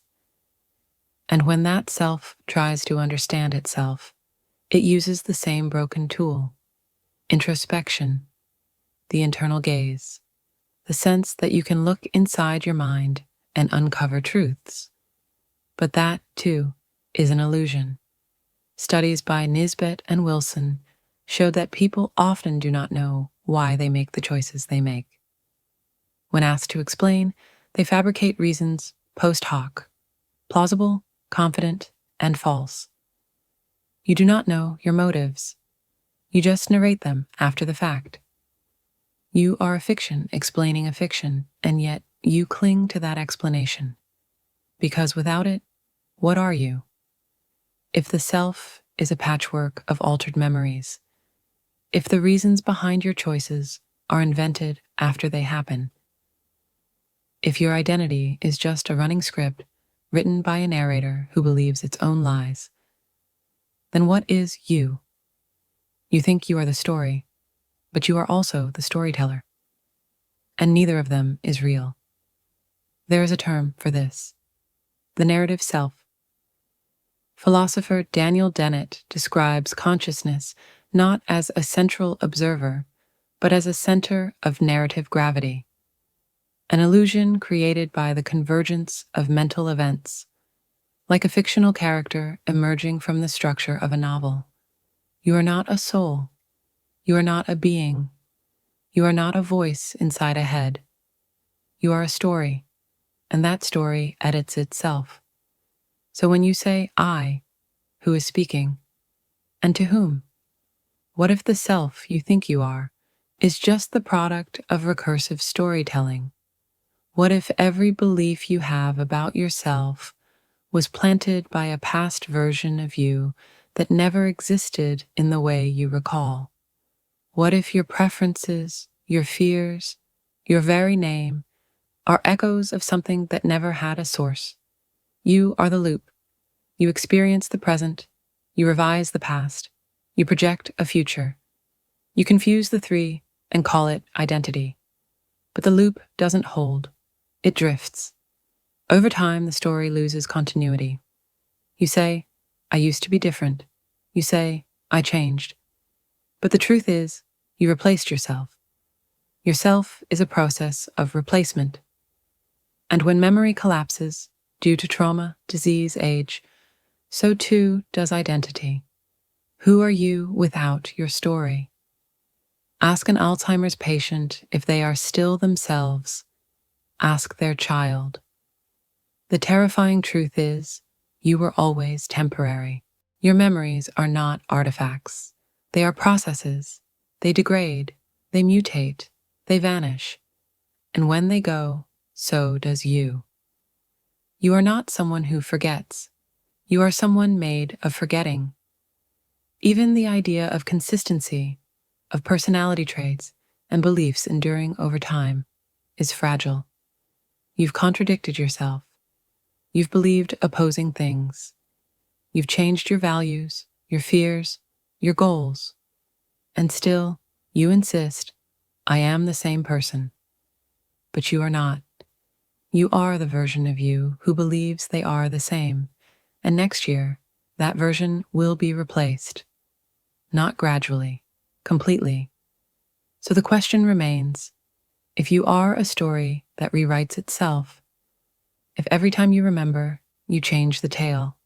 A: And when that self tries to understand itself, it uses the same broken tool: introspection, the internal gaze, the sense that you can look inside your mind and uncover truths. But that, too, is an illusion. Studies by Nisbet and Wilson showed that people often do not know why they make the choices they make. When asked to explain, they fabricate reasons post hoc, plausible, confident, and false. You do not know your motives. You just narrate them after the fact. You are a fiction explaining a fiction, and yet you cling to that explanation. Because without it, what are you? If the self is a patchwork of altered memories, if the reasons behind your choices are invented after they happen, if your identity is just a running script written by a narrator who believes its own lies, then what is you? You think you are the story, but you are also the storyteller. And neither of them is real. There is a term for this: the narrative self. Philosopher Daniel Dennett describes consciousness not as a central observer, but as a center of narrative gravity, an illusion created by the convergence of mental events, like a fictional character emerging from the structure of a novel. You are not a soul. You are not a being. You are not a voice inside a head. You are a story, and that story edits itself. So when you say I, who is speaking? And to whom? What if the self you think you are is just the product of recursive storytelling? What if every belief you have about yourself was planted by a past version of you that never existed in the way you recall? What if your preferences, your fears, your very name are echoes of something that never had a source? You are the loop. You experience the present. You revise the past. You project a future. You confuse the three and call it identity. But the loop doesn't hold. It drifts. Over time, the story loses continuity. You say, I used to be different. You say, I changed. But the truth is, you replaced yourself. Yourself is a process of replacement. And when memory collapses, due to trauma, disease, age, so too does identity. Who are you without your story? Ask an Alzheimer's patient if they are still themselves. Ask their child. The terrifying truth is, you were always temporary. Your memories are not artifacts. They are processes. They degrade. They mutate. They vanish. And when they go, so does you. You are not someone who forgets. You are someone made of forgetting. Even the idea of consistency, of personality traits, and beliefs enduring over time is fragile. You've contradicted yourself. You've believed opposing things. You've changed your values, your fears, your goals. And still, you insist, I am the same person. But you are not. You are the version of you who believes they are the same. And next year, that version will be replaced. Not gradually, completely. So the question remains, if you are a story that rewrites itself, if every time you remember, you change the tale,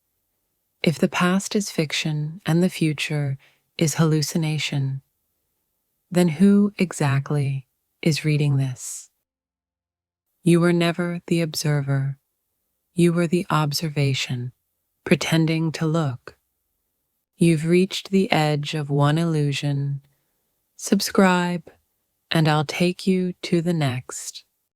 A: if the past is fiction and the future is hallucination, then who exactly is reading this? You were never the observer. You were the observation, pretending to look. You've reached the edge of one illusion. Subscribe, and I'll take you to the next.